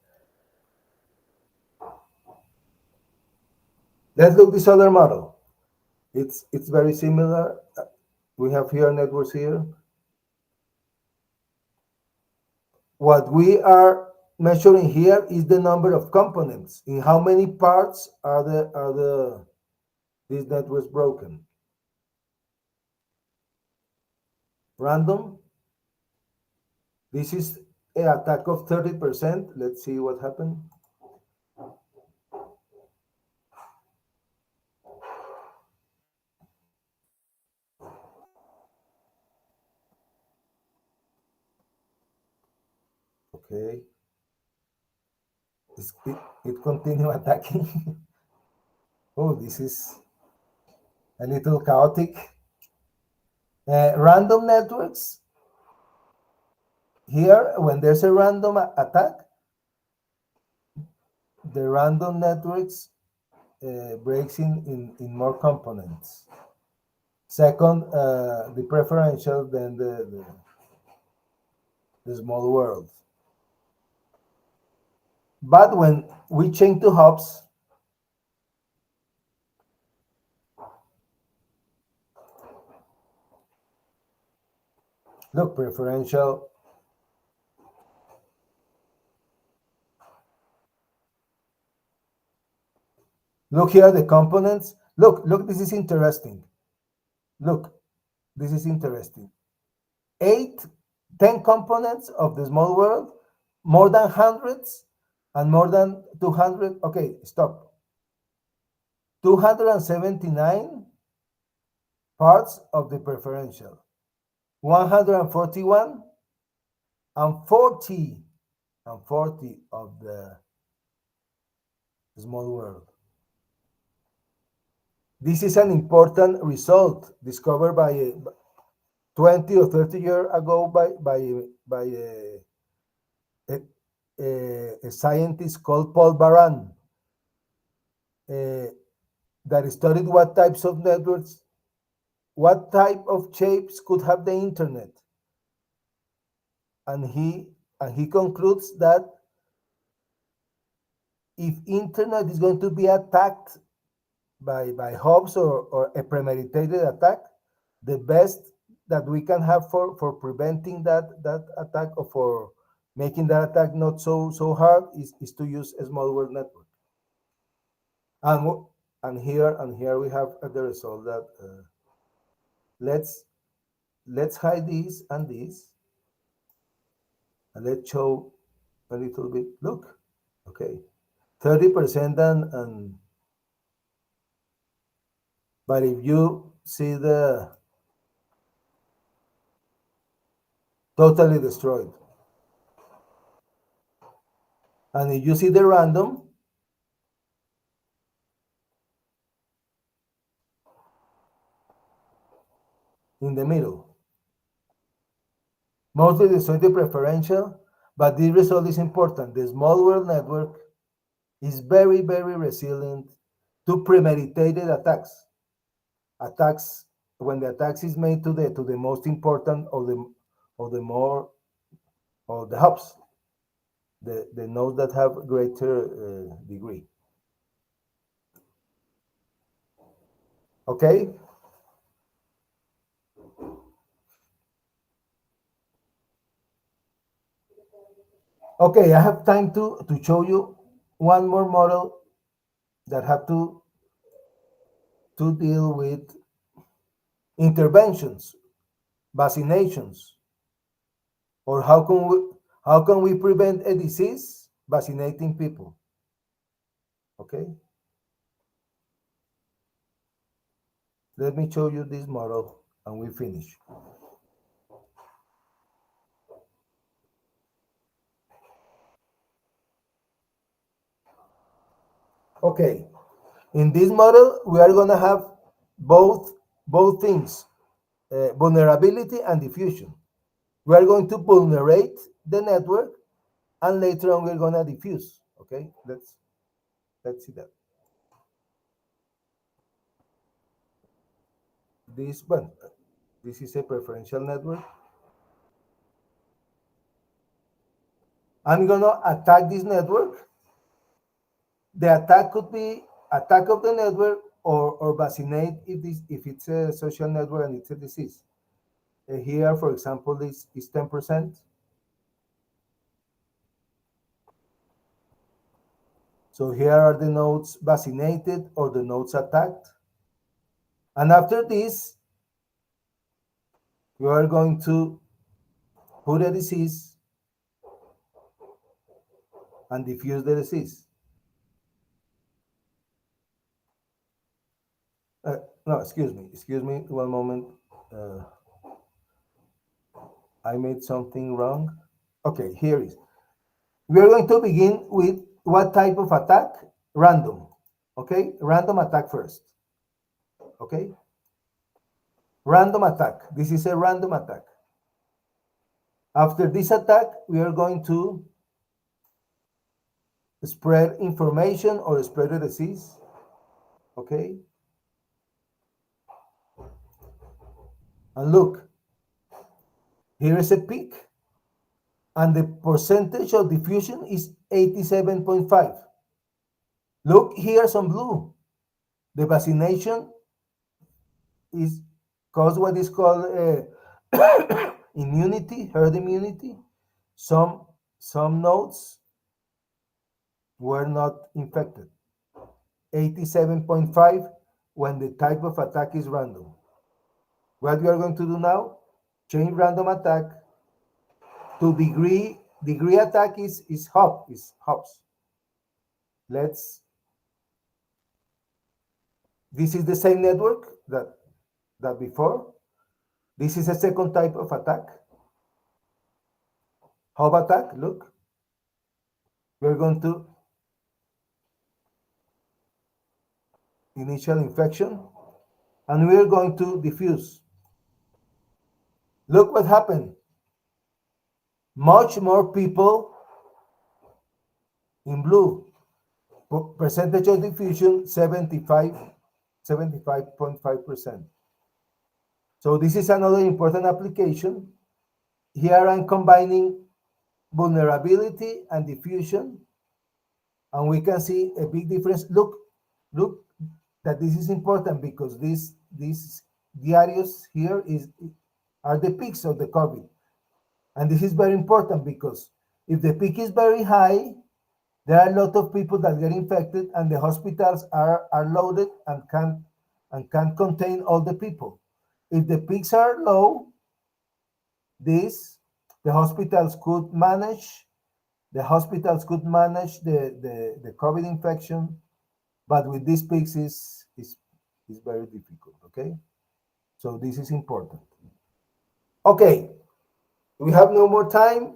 Let's look this other model. It's very similar. We have here networks here. What we are measuring here is the number of components. In how many parts are these networks broken? Random. This is an attack of 30%. Let's see what happened. Okay, it continue attacking. Oh, this is a little chaotic. Random networks. Here, when there's a random attack, the random networks breaks in more components. Second, the preferential, then the small world. But when we change to hops, look, preferential. Look here, the components. Look, this is interesting. Look, this is interesting. 8, 10 components of the small world, more than hundreds, and more than 200. Okay, stop. 279 parts of the preferential, 141 and 40 of the small world. This is an important result discovered by 20 or 30 years ago by a scientist called Paul Baran that studied what types of networks, what type of shapes could have the internet, and he concludes that if internet is going to be attacked by hubs or a premeditated attack, the best that we can have for preventing that attack or for making that attack not so hard is to use a small world network. And here we have the result that let's hide this and this, and let's show a little bit. Look, okay, 30% and but if you see the totally destroyed, and if you see the random, in the middle, mostly destroyed the preferential, but this result is important. The small world network is very resilient to premeditated attacks. Attacks when the attacks is made to the most important of the more of the hubs, the nodes that have greater degree. Okay. Okay, I have time to show you one more model that have to deal with interventions, vaccinations, or how can we prevent a disease vaccinating people? Okay. Let me show you this model and we finish. Okay. In this model, we are going to have both things, vulnerability and diffusion. We are going to vulnerate the network, and later on we're going to diffuse. Okay, let's see that. This is a preferential network. I'm going to attack this network. The attack could be attack of the network or vaccinate if it's a social network and it's a disease. Here, for example, this is 10%. So here are the nodes vaccinated or the nodes attacked. And after this, we are going to put a disease and diffuse the disease. No, excuse me, one moment. I made something wrong. Okay, here is. We are going to begin with what type of attack? Random. Okay, random attack first. Okay, random attack. This is a random attack. After this attack, we are going to spread information or spread the disease. Okay, and look, here is a peak, and the percentage of diffusion is 87.5. Look, here's on blue. The vaccination is cause what is called immunity, herd immunity. Some nodes were not infected. 87.5 when the type of attack is random. What we are going to do now? Change random attack to degree. Degree attack is hops. Let's. This is the same network that before. This is a second type of attack. Hop attack. Look, we're going to initial infection, and we're going to diffuse. Look what happened. Much more people in blue. Percentage of diffusion 75.5%. So this is another important application. Here I'm combining vulnerability and diffusion, and we can see a big difference. Look that this is important because these diarios here are the peaks of the COVID. And this is very important because if the peak is very high, there are a lot of people that get infected and the hospitals are loaded and can't contain all the people. If the peaks are low, the hospitals could manage the COVID infection, but with these peaks is very difficult. Okay, so this is important. Okay, we have no more time,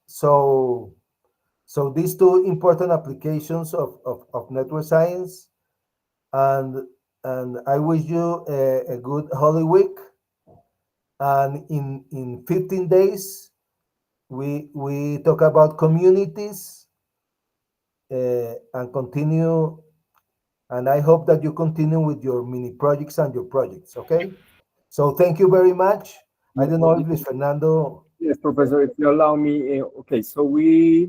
so these two important applications of network science, and I wish you a good Holy Week. And in 15 days, we talk about communities and continue. And I hope that you continue with your mini projects and your projects. Okay. So thank you very much. I don't know if Luis Fernando. Yes, Professor, if you allow me. Okay, so we're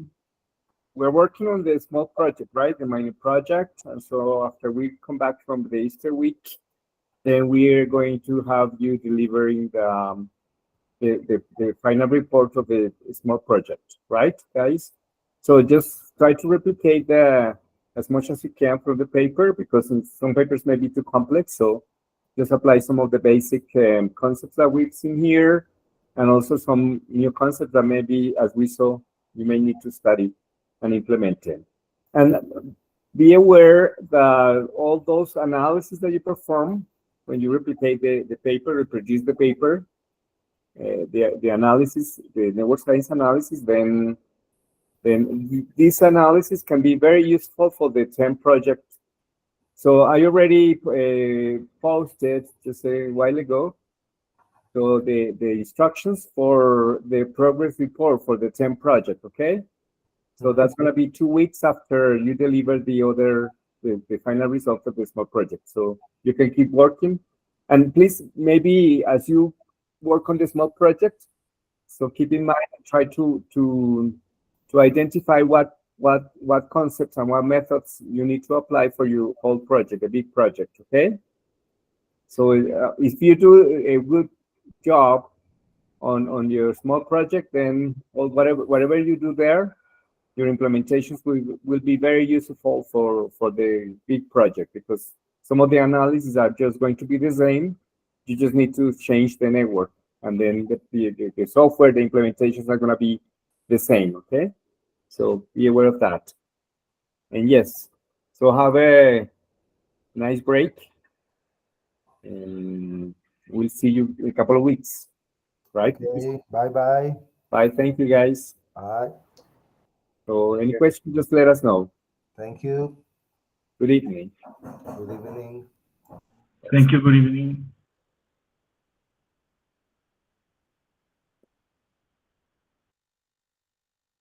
working on the small project, right? The mini project. And so after we come back from the Easter week, then we're going to have you delivering the final report of the small project, right, guys? So just try to replicate as much as you can from the paper, because some papers may be too complex. So just apply some of the basic concepts that we've seen here, and also some new concepts that maybe, as we saw, you may need to study and implement them. And be aware that all those analyses that you perform when you replicate the paper, reproduce the paper, the analysis, the network science analysis, then this analysis can be very useful for the TEM project. So I already posted just a while ago, so the instructions for the progress report for the TEM project, okay? So that's going to be 2 weeks after you deliver the final result of the small project. So you can keep working. And please, maybe as you work on the small project, so keep in mind, try to identify what concepts and what methods you need to apply for your whole project, a big project, okay? So if you do a good job on your small project, then whatever you do there, your implementations will be very useful for the big project, because some of the analyses are just going to be the same. You just need to change the network, and then the software, the implementations are going to be the same, okay? So be aware of that. And yes, so have a nice break, and we'll see you in a couple of weeks, right? Okay, bye-bye. Bye, thank you guys. Bye. So any questions, just let us know. Thank you. Good evening. Good evening. Thank you. Good evening.